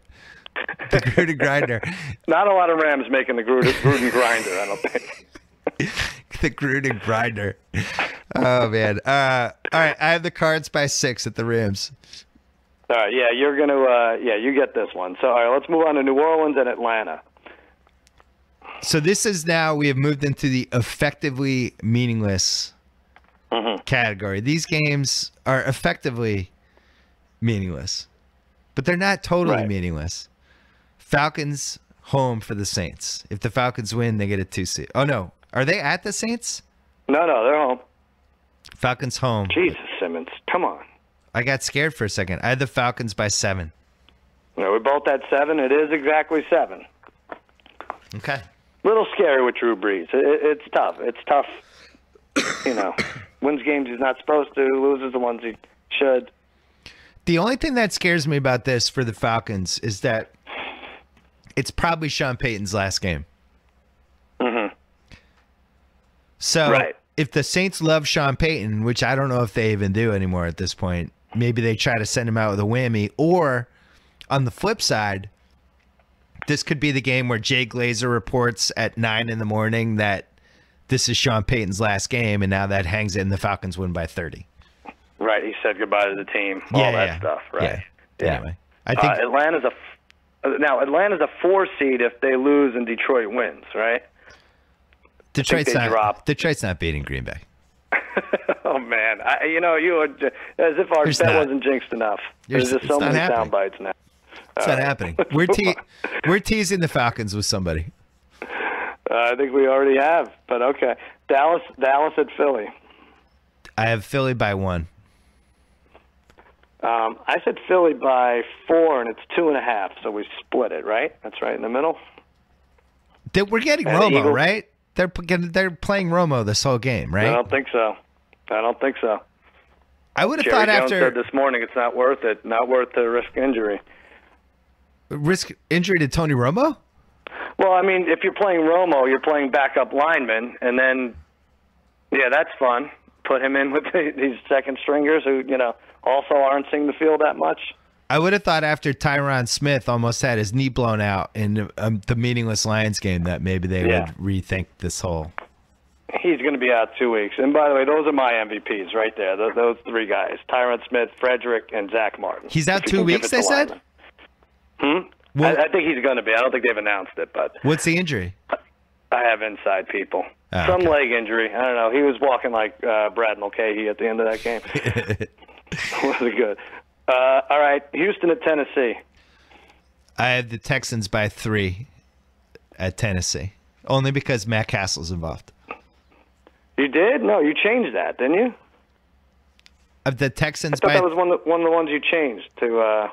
The Gruden Grinder. Not a lot of Rams making the Gruden Grinder, I don't think. The Gruden Grinder. Oh, man. All right, I have the Cards by 6 at the Rams. All right, yeah, you're going to you get this one. So, all right, let's move on to New Orleans and Atlanta. So this is now, we have moved into the effectively meaningless category. These games are effectively meaningless, but they're not totally meaningless. Falcons home for the Saints. If the Falcons win, they get a 2 seed. Oh, no. Are they at the Saints? No, they're home. Falcons home. Jesus, Simmons. Come on. I got scared for a second. I had the Falcons by 7. No, we both had 7. It is exactly 7. Okay. Little scary with Drew Brees. It's tough. It's tough. Wins games he's not supposed to, loses the ones he should. The only thing that scares me about this for the Falcons is that it's probably Sean Payton's last game. So if the Saints love Sean Payton, which I don't know if they even do anymore at this point, maybe they try to send him out with a whammy. Or on the flip side, this could be the game where Jay Glazer reports at 9 in the morning that this is Sean Payton's last game, and now that hangs it and the Falcons win by 30. Right, he said goodbye to the team, all that stuff, right? Yeah. Anyway, I think Atlanta's a 4 seed if they lose and Detroit wins, right? Detroit's they drop. Detroit's not beating Green Bay. Oh man, you would, as if our bet wasn't jinxed enough. There's just so many sound bites now. It's not happening. We're teasing the Falcons with somebody. I think we already have, but okay. Dallas at Philly. I have Philly by 1. I said Philly by 4, and it's 2.5, so we split it, right? That's right in the middle. We're getting Romo, right? They're playing Romo this whole game, right? I don't think so. I would have Jerry thought Jones after said this morning it's not worth it. Not worth the risk injury. Risk injury to Tony Romo? Well, I mean, if you're playing Romo, you're playing backup lineman, and then, yeah, that's fun. Put him in with these second stringers who, also aren't seeing the field that much. I would have thought after Tyron Smith almost had his knee blown out in the meaningless Lions game that maybe they would rethink this whole. He's going to be out 2 weeks. And by the way, those are my MVPs right there. Those 3 guys: Tyron Smith, Frederick, and Zach Martin. He's out 2 weeks, they said? Well, I think he's going to be. I don't think they've announced it, but. What's the injury? I have inside people. Some leg injury. I don't know. He was walking like Brad Mulcahy at the end of that game. Wasn't good. All right, Houston at Tennessee. I have the Texans by 3 at Tennessee, only because Matt Castle's involved. You did? No, you changed that, didn't you? Of the Texans, I thought that was one of the ones you changed to.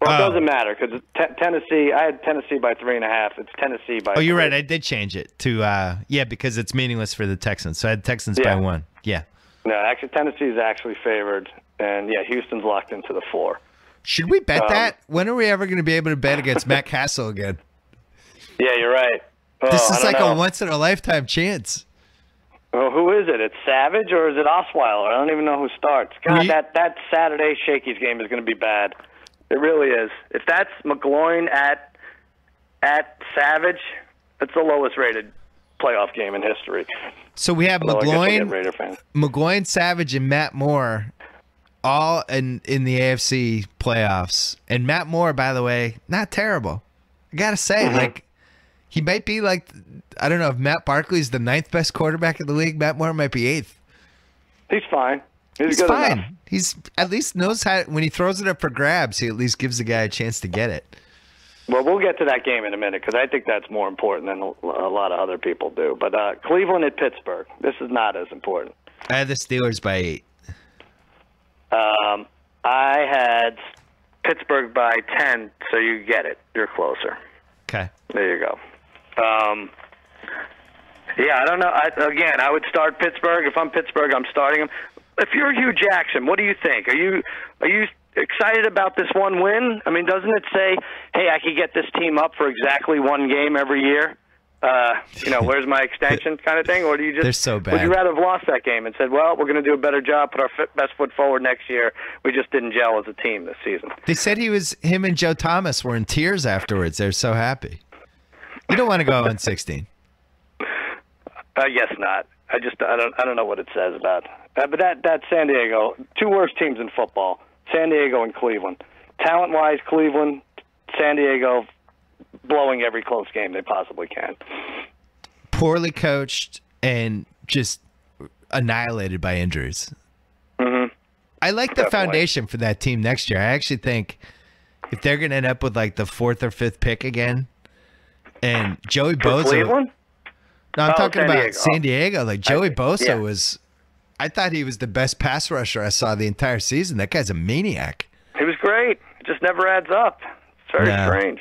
Well, it doesn't matter because Tennessee. I had Tennessee by 3.5. It's Tennessee by. Oh, you're 3. right. I did change it to because it's meaningless for the Texans. So I had Texans by 1. Yeah. No, actually, Tennessee is actually favored, and Houston's locked into the 4. Should we bet that? When are we ever going to be able to bet against Matt Castle again? Yeah, you're right. This is like a once in a lifetime chance. Well, who is it? It's Savage or is it Osweiler? I don't even know who starts. God, that Saturday Shakey's game is going to be bad. It really is. If that's McGloin at Savage, it's the lowest rated playoff game in history. So we have McGloin, Savage, and Matt Moore all in the AFC playoffs. And Matt Moore, by the way, not terrible. I got to say, he might be I don't know if Matt Barkley's the 9th best quarterback in the league. Matt Moore might be 8th. He's fine. He's good fine. enough. He's at least knows how, when he throws it up for grabs, he at least gives the guy a chance to get it. Well, we'll get to that game in a minute because I think that's more important than a lot of other people do. But Cleveland at Pittsburgh, this is not as important. I had the Steelers by 8. I had Pittsburgh by 10, so you get it. You're closer. Okay. There you go. I don't know. I would start Pittsburgh. If I'm Pittsburgh, I'm starting them. If you're Hugh Jackson, what do you think? Are you excited about this one win? I mean, doesn't it say, hey, I could get this team up for exactly one game every year? Where's my extension kind of thing? Or do you just, they're so bad. Would you rather have lost that game and said, well, we're going to do a better job, put our best foot forward next year. We just didn't gel as a team this season. They said him and Joe Thomas were in tears afterwards. They're so happy. You don't want to go 0-16. I guess not. I don't know what it says about. But that's San Diego. 2 worst teams in football: San Diego and Cleveland. Talent-wise, Cleveland, San Diego, blowing every close game they possibly can. Poorly coached and just annihilated by injuries. Mm-hmm. I like the foundation for that team next year. I actually think if they're going to end up with the 4th or 5th pick again, and Joey Bosa. Cleveland? No, I'm talking about Diego. San Diego. Joey Bosa was. I thought he was the best pass rusher I saw the entire season. That guy's a maniac. He was great. It just never adds up. It's very strange.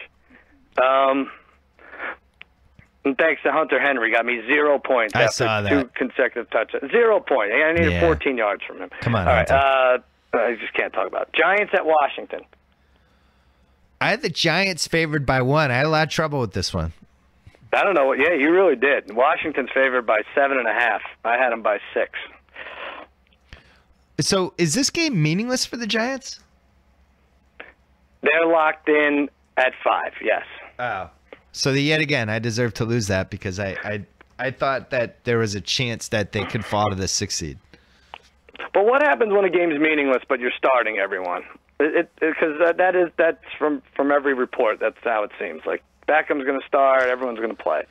And thanks to Hunter Henry, got me 0 points after 2 consecutive touchdowns. 0 points. I needed 14 yards from him. Come on, all right. I just can't talk about it. Giants at Washington. I had the Giants favored by 1. I had a lot of trouble with this one. I don't know what. Yeah, you really did. Washington's favored by 7.5. I had them by 6. So is this game meaningless for the Giants? They're locked in at 5. Yes. Oh. So yet again, I deserve to lose that because I thought that there was a chance that they could fall to the 6th seed. But what happens when a game's meaningless but you're starting everyone? Because that's from every report. That's how it seems. Like Beckham's going to start, everyone's going to play.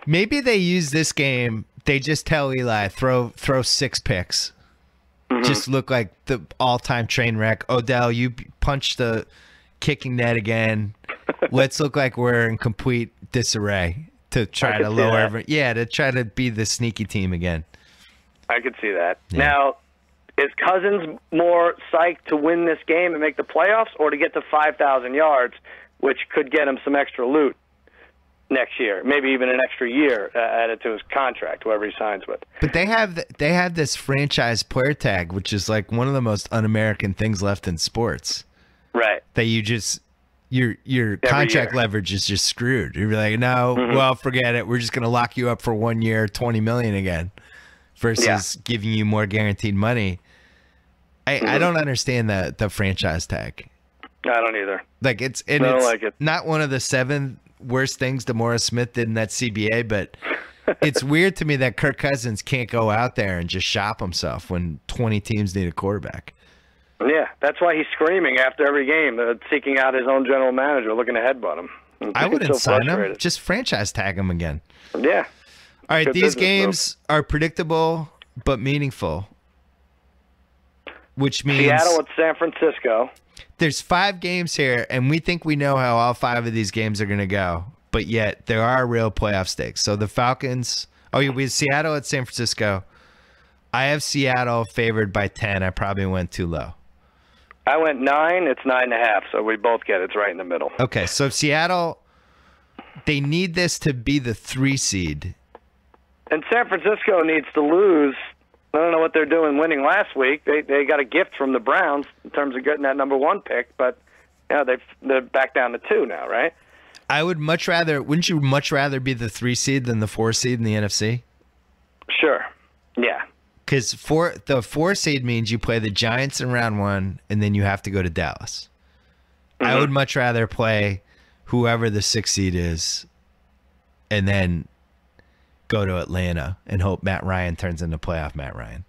Maybe they use this game. They just tell Eli throw 6 picks. Mm-hmm. Just look like the all-time train wreck. Odell, you punch the kicking net again. Let's look like we're in complete disarray to try to lower to try to be the sneaky team again. I could see that. Yeah. Now, is Cousins more psyched to win this game and make the playoffs, or to get to 5,000 yards, which could get him some extra loot next year, maybe even an extra year added to his contract, whoever he signs with? But they have this franchise player tag, which is like one of the most un-American things left in sports. Right. That you just your contract leverage is just screwed. You're like, no, well, forget it. We're just going to lock you up for 1 year, $20 million again, versus giving you more guaranteed money. I don't understand the franchise tag. I don't either. Like it's not one of the 7 worst things DeMaurice Smith did in that CBA, but it's weird to me that Kirk Cousins can't go out there and just shop himself when 20 teams need a quarterback. Yeah, that's why he's screaming after every game, seeking out his own general manager, looking to headbutt him. I wouldn't sign him. Just franchise tag him again. Yeah. All right, these games are predictable but meaningful, which means Seattle at San Francisco. There's 5 games here, and we think we know how all 5 of these games are going to go, but yet there are real playoff stakes. So the Falcons, we have Seattle at San Francisco. I have Seattle favored by 10. I probably went too low. I went 9. It's 9.5, so we both get it. It's right in the middle. Okay, so Seattle, they need this to be the 3 seed. And San Francisco needs to lose. I don't know what they're doing winning last week. They got a gift from the Browns in terms of getting that number 1 pick, but they're back down to 2 now, right? I would much rather. Wouldn't you much rather be the 3 seed than the 4 seed in the NFC? Sure. Yeah. Because the 4 seed means you play the Giants in round 1, and then you have to go to Dallas. I would much rather play whoever the 6 seed is, and then go to Atlanta and hope Matt Ryan turns into playoff Matt Ryan.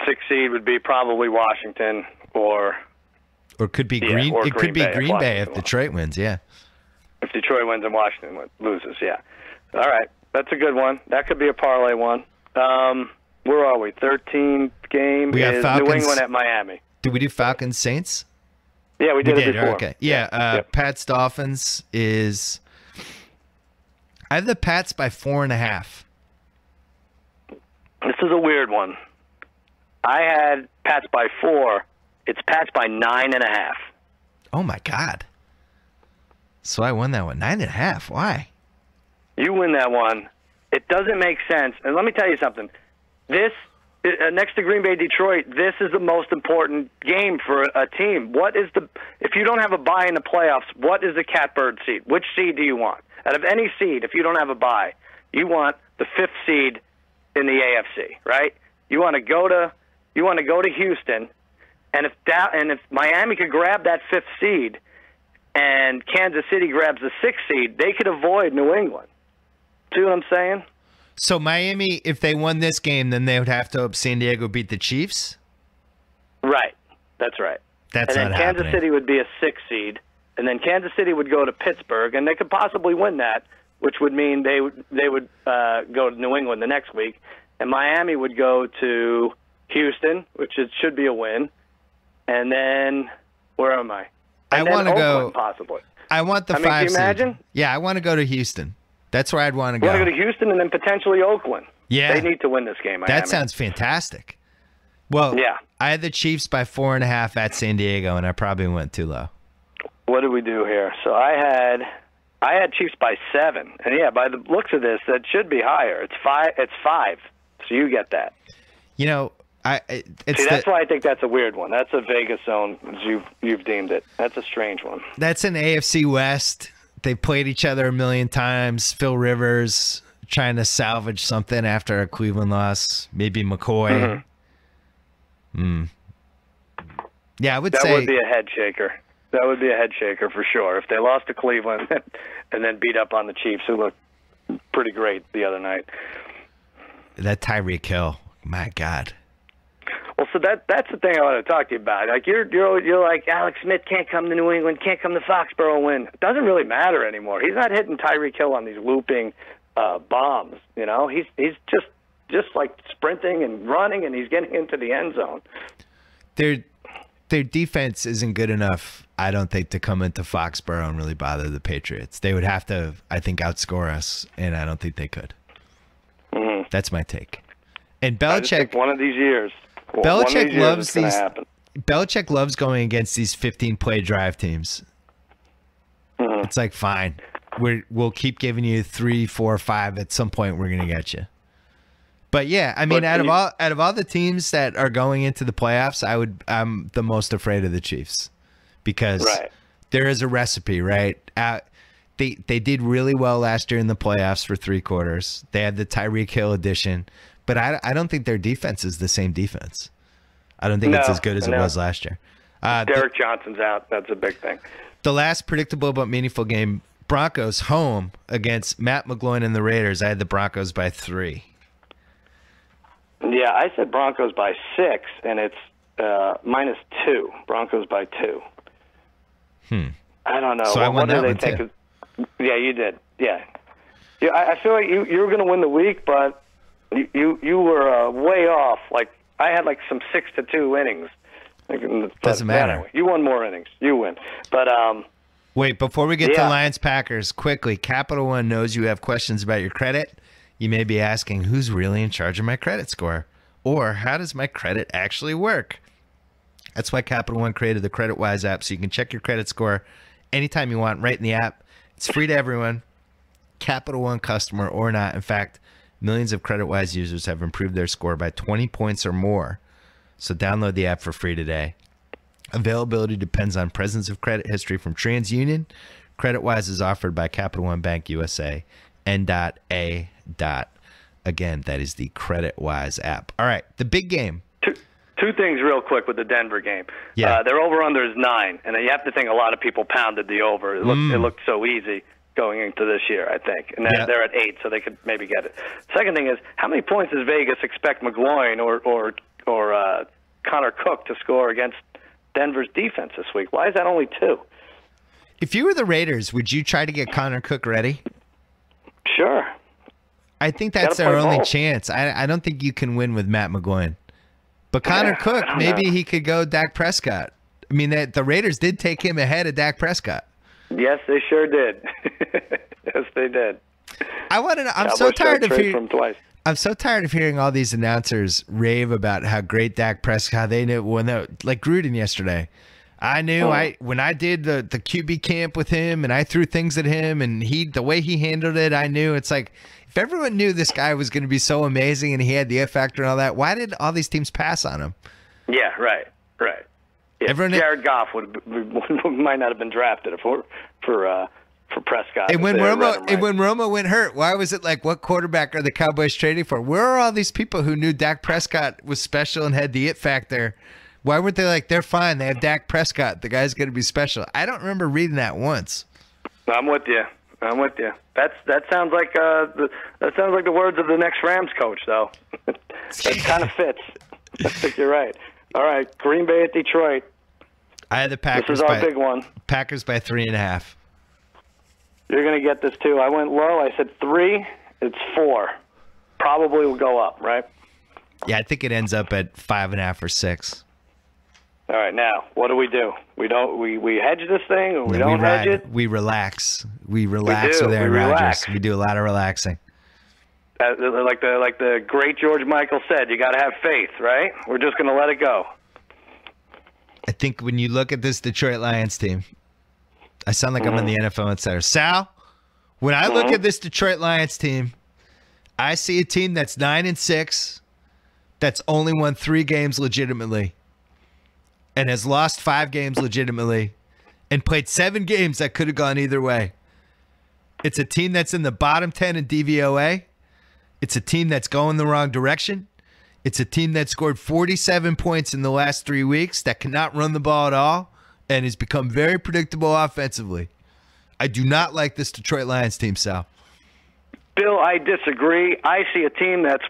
6 seed would be probably Washington or could be Green. Or it could be Green Bay if wins. Detroit wins. Yeah. If Detroit wins and Washington loses, yeah. All right, that's a good one. That could be a parlay one. Where are we? 13th game is Falcons, New England at Miami. Did we do Falcons Saints? Yeah, we did it before. Okay. Yeah. Pats Dolphins is. I have the Pats by 4.5. This is a weird one. I had Pats by 4. It's Pats by 9.5. Oh my God! So I won that one. 9.5. Why? You win that one. It doesn't make sense. And let me tell you something. This, next to Green Bay, Detroit, this is the most important game for a team. If you don't have a bye in the playoffs, what is the catbird seed? Which seed do you want? Out of any seed, if you don't have a bye, you want the 5th seed in the AFC, right? You want to go to Houston, and if Miami could grab that 5th seed, and Kansas City grabs the 6th seed, they could avoid New England. See what I'm saying? So Miami, if they won this game, then they would have to hope San Diego beat the Chiefs? Right. That's right. That's and then Kansas City would be a 6th seed, and then Kansas City would go to Pittsburgh, and they could possibly win that, which would mean they would go to New England the next week, and Miami would go to Houston, which should be a win, and then where am I? And I want to go possibly. I want the 5 can you seed. imagine? Yeah, I want to go to Houston. That's where I'd want to go. You want to go to Houston and then potentially Oakland. Yeah. They need to win this game, Miami. That sounds fantastic. Well, yeah. I had the Chiefs by 4.5 at San Diego, and I probably went too low. What did we do here? So I had Chiefs by 7. And, yeah, by the looks of this, that should be higher. It's 5. So you get that. You know, that's why I think that's a weird one. That's a Vegas zone, as you've deemed it. That's a strange one. That's an AFC West. They played each other a million times. Phil Rivers trying to salvage something after a Cleveland loss. Maybe McCoy. Yeah, I would say that would be a head shaker. That would be a head shaker for sure. If they lost to Cleveland and then beat up on the Chiefs, who looked pretty great the other night. That Tyreek Hill, my God. Well, so that's the thing I want to talk to you about. Like you're like Alex Smith can't come to New England, can't come to Foxborough and win. It doesn't really matter anymore. He's not hitting Tyreek Hill on these looping bombs. You know, he's just like sprinting and running, and he's getting into the end zone. Their defense isn't good enough, I don't think, to come into Foxborough and really bother the Patriots. They would have to, I think, outscore us, and I don't think they could. Mm-hmm. That's my take. And Belichick, I just think one of these years, Belichick loves going against these 15-play drive teams. Mm-hmm. It's like, fine, we'll keep giving you 3, 4, 5. At some point, we're gonna get you. But yeah, I mean, out of all the teams that are going into the playoffs, I'm the most afraid of the Chiefs because there is a recipe, right? They did really well last year in the playoffs for 3 quarters. They had the Tyreek Hill edition, but I don't think their defense is the same defense. I don't think it's as good as it was last year. Derek Johnson's out. That's a big thing. The last predictable but meaningful game, Broncos home against Matt McGloin and the Raiders. I had the Broncos by 3. Yeah, I said Broncos by 6, and it's -2. Broncos by 2. I don't know. So I won that one too. Yeah, you did. Yeah. I feel like you were going to win the week, but you were way off. Like I had like some 6-2 innings. Doesn't matter. Anyway, you won more innings. You win. But wait, before we get to Lions Packers, quickly, Capital One knows you have questions about your credit. You may be asking, who's really in charge of my credit score? Or how does my credit actually work? That's why Capital One created the CreditWise app, so you can check your credit score anytime you want right in the app. It's free to everyone, Capital One customer or not. In fact, millions of CreditWise users have improved their score by 20 points or more. So download the app for free today. Availability depends on presence of credit history from TransUnion. CreditWise is offered by Capital One Bank USA. N.A. Again, that is the CreditWise app. All right, the big game. Two things real quick with the Denver game. Yeah. Their over-under is 9, and you have to think a lot of people pounded the over. It looked so easy going into this year, I think. And they're at 8, so they could maybe get it. Second thing is, how many points does Vegas expect McGloin or Connor Cook to score against Denver's defense this week? Why is that only 2? If you were the Raiders, would you try to get Connor Cook ready? Sure. I think that's their only chance. I don't think you can win with Matt McGloin. But Connor Cook, maybe he could go Dak Prescott. I mean, the Raiders did take him ahead of Dak Prescott. Yes, they sure did. Yes, they did. I'm so tired of hearing. I'm so tired of hearing all these announcers rave about how great Dak Prescott. They knew like Gruden yesterday. I knew when I did the QB camp with him and I threw things at him and the way he handled it, I knew. It's like, if everyone knew this guy was going to be so amazing and he had the F factor and all that, why did all these teams pass on him? Yeah, right. Yeah, Jared Goff might not have been drafted for Prescott. And when Romo went hurt, why was it like, what quarterback are the Cowboys trading for? Where are all these people who knew Dak Prescott was special and had the it factor? Why weren't they like, they're fine, they have Dak Prescott, the guy's going to be special? I don't remember reading that once. I'm with you. That sounds like the words of the next Rams coach, though. That kind of fits. I think you're right. All right, Green Bay at Detroit. I had the Packers. This is our big one. Packers by 3.5. You're going to get this too. I went low. I said 3. It's 4. Probably will go up, right? Yeah, I think it ends up at 5.5 or 6. All right, now what do? We hedge this thing, or we don't hedge it? We relax. We relax with Aaron Rodgers. We do a lot of relaxing. Like the great George Michael said, you got to have faith, right? We're just going to let it go. I think when you look at this Detroit Lions team, I sound like I'm on the NFL Insider. Sal, when I look at this Detroit Lions team, I see a team that's 9-6, that's only won 3 games legitimately, and has lost 5 games legitimately, and played 7 games that could have gone either way. It's a team that's in the bottom 10 in DVOA. It's a team that's going the wrong direction. It's a team that scored 47 points in the last 3 weeks, that cannot run the ball at all, and has become very predictable offensively. I do not like this Detroit Lions team, Sal. Bill, I disagree. I see a team that's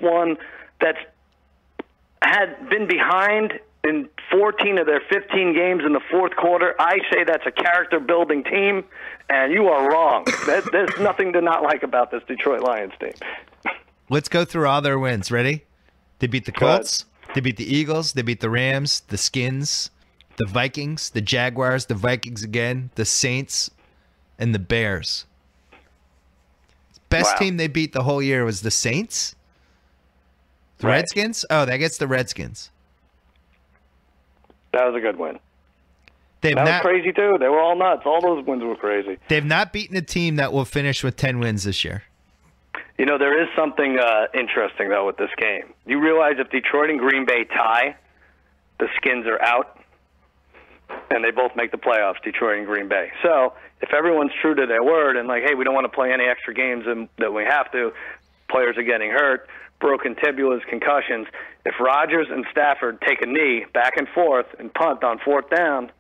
had been behind in 14 of their 15 games in the fourth quarter. I say that's a character-building team, and you are wrong. There's nothing to not like about this Detroit Lions team. Let's go through all their wins. Ready? They beat the Colts. They beat the Eagles. They beat the Rams, the Skins, the Vikings, the Jaguars, the Vikings again, the Saints, and the Bears. Best team they beat the whole year was the Saints? The Redskins? Oh, that gets the Redskins. That was a good win. That was crazy, too. They were all nuts. All those wins were crazy. They've not beaten a team that will finish with 10 wins this year. You know, there is something interesting, though, with this game. You realize if Detroit and Green Bay tie, the Skins are out, and they both make the playoffs, Detroit and Green Bay. So if everyone's true to their word and like, hey, we don't want to play any extra games that we have to, players are getting hurt, broken tibulas, concussions. If Rodgers and Stafford take a knee back and forth and punt on fourth down,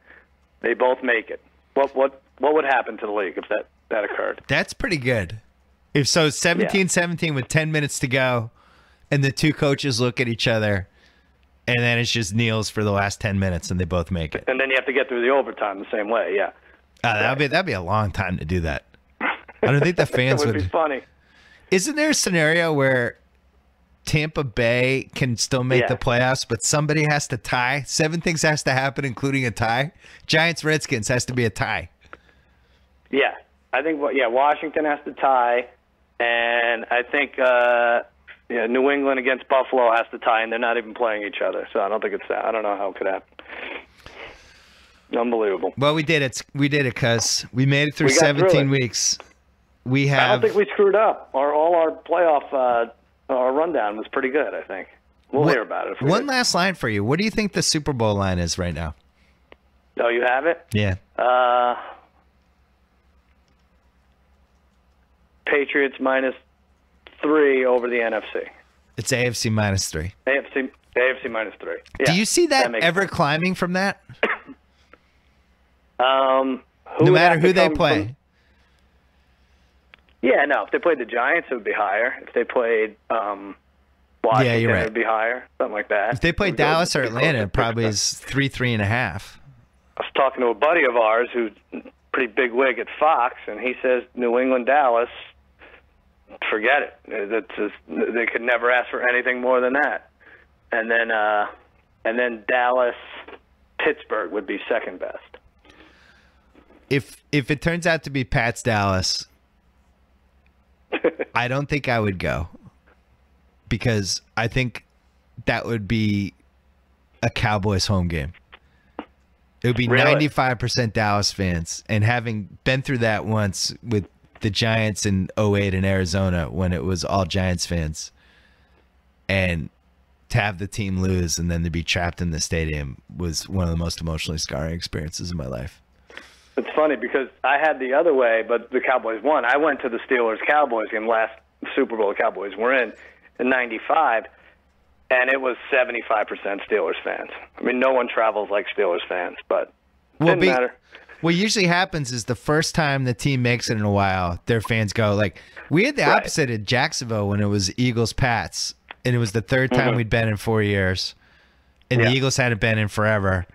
they both make it. What would happen to the league if that occurred? That's pretty good. If so, 17-17 with 10 minutes to go, and the two coaches look at each other, and then it's just kneels for the last 10 minutes, and they both make it. And then you have to get through the overtime the same way, yeah. That'd be a long time to do that. I don't think the fans would be funny. Isn't there a scenario where Tampa Bay can still make the playoffs, but somebody has to tie? 7 things has to happen, including a tie. Giants Redskins has to be a tie. Yeah, I think Washington has to tie, and I think New England against Buffalo has to tie, and they're not even playing each other. So I don't think it's that. I don't know how it could happen. Unbelievable. Well, we did it. We did it, cuz we made it through 17 weeks. I don't think we screwed up. All our playoff our rundown was pretty good, I think. We'll hear about it. One last line for you. What do you think the Super Bowl line is right now? Oh, you have it? Yeah. Patriots -3 over the NFC. It's AFC -3. AFC -3. Yeah, do you see that ever sense. climbing from that? No matter who they play. Yeah, no. If they played the Giants, it would be higher. If they played Washington, you're right. It would be higher. Something like that. If they played Dallas or Atlanta, it probably is 3.5. I was talking to a buddy of ours who's pretty big wig at Fox, and he says New England, Dallas, forget it. They could never ask for anything more than that. And then Dallas, Pittsburgh would be second best. If it turns out to be Pat's Dallas, I don't think I would go, because I think that would be a Cowboys home game. It would be 95% Dallas fans, and having been through that once with the Giants in 2008 in Arizona when it was all Giants fans, and to have the team lose and then to be trapped in the stadium was one of the most emotionally scarring experiences of my life. It's funny because I had the other way, but the Cowboys won. I went to the Steelers-Cowboys game, last Super Bowl the Cowboys were in '95, and it was 75% Steelers fans. I mean, no one travels like Steelers fans, but it didn't matter. What usually happens is the first time the team makes it in a while, their fans go like, we had the opposite at Jacksonville when it was Eagles-Pats, and it was the third time we'd been in 4 years, and the Eagles hadn't been in forever,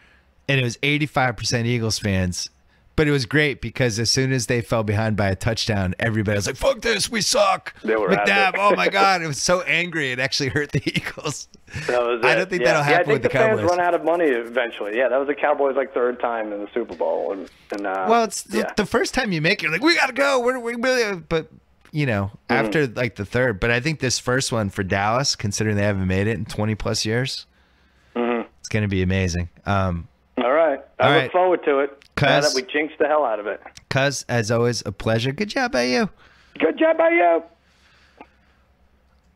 and it was 85% Eagles fans. But it was great because as soon as they fell behind by a touchdown, everybody was like, fuck this, we suck. They were McNabb, oh my God. It was so angry. It actually hurt the Eagles. That was it. I don't think that'll happen with the Cowboys. Fans run out of money eventually. Yeah, that was the Cowboys' third time in the Super Bowl. Well, it's the first time you make it, you're like, we got to go. We really, but, after the third. But I think this first one for Dallas, considering they haven't made it in 20-plus years, it's going to be amazing. All right. I look forward to it. Now that we jinxed the hell out of it. Cuz, as always, a pleasure. Good job by you. Good job by you.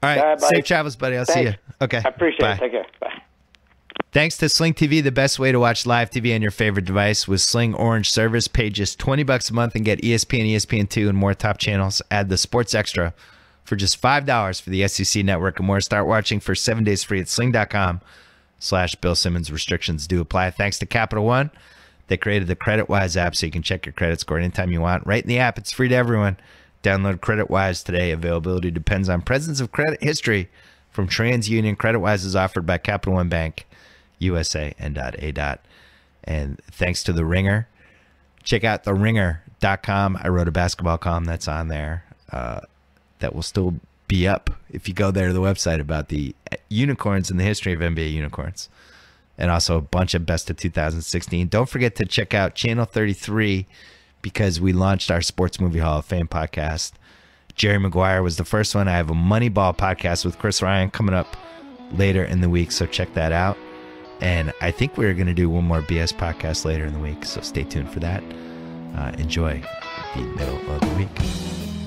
All right. Safe travels, buddy. I'll see you. Okay. I appreciate it. Take care. Bye. Thanks to Sling TV, the best way to watch live TV on your favorite device. With Sling Orange service, pay just $20 a month and get ESPN, ESPN2, and more top channels. Add the Sports Extra for just $5 for the SEC Network and more. Start watching for 7 days free at sling.com/Bill Simmons. Restrictions do apply. Thanks to Capital One. They created the CreditWise app so you can check your credit score anytime you want. Right in the app. It's free to everyone. Download CreditWise today. Availability depends on presence of credit history. from TransUnion. CreditWise is offered by Capital One Bank, USA, and .A. And thanks to The Ringer. Check out theringer.com. I wrote a basketball column that's on there that will still be up if you go there to the website about the unicorns and the history of NBA unicorns. And also a bunch of best of 2016. Don't forget to check out Channel 33 because we launched our Sports Movie Hall of Fame podcast. Jerry Maguire was the first one. I have a Moneyball podcast with Chris Ryan coming up later in the week, so check that out. And I think we're going to do one more BS podcast later in the week, so stay tuned for that. Enjoy the middle of the week.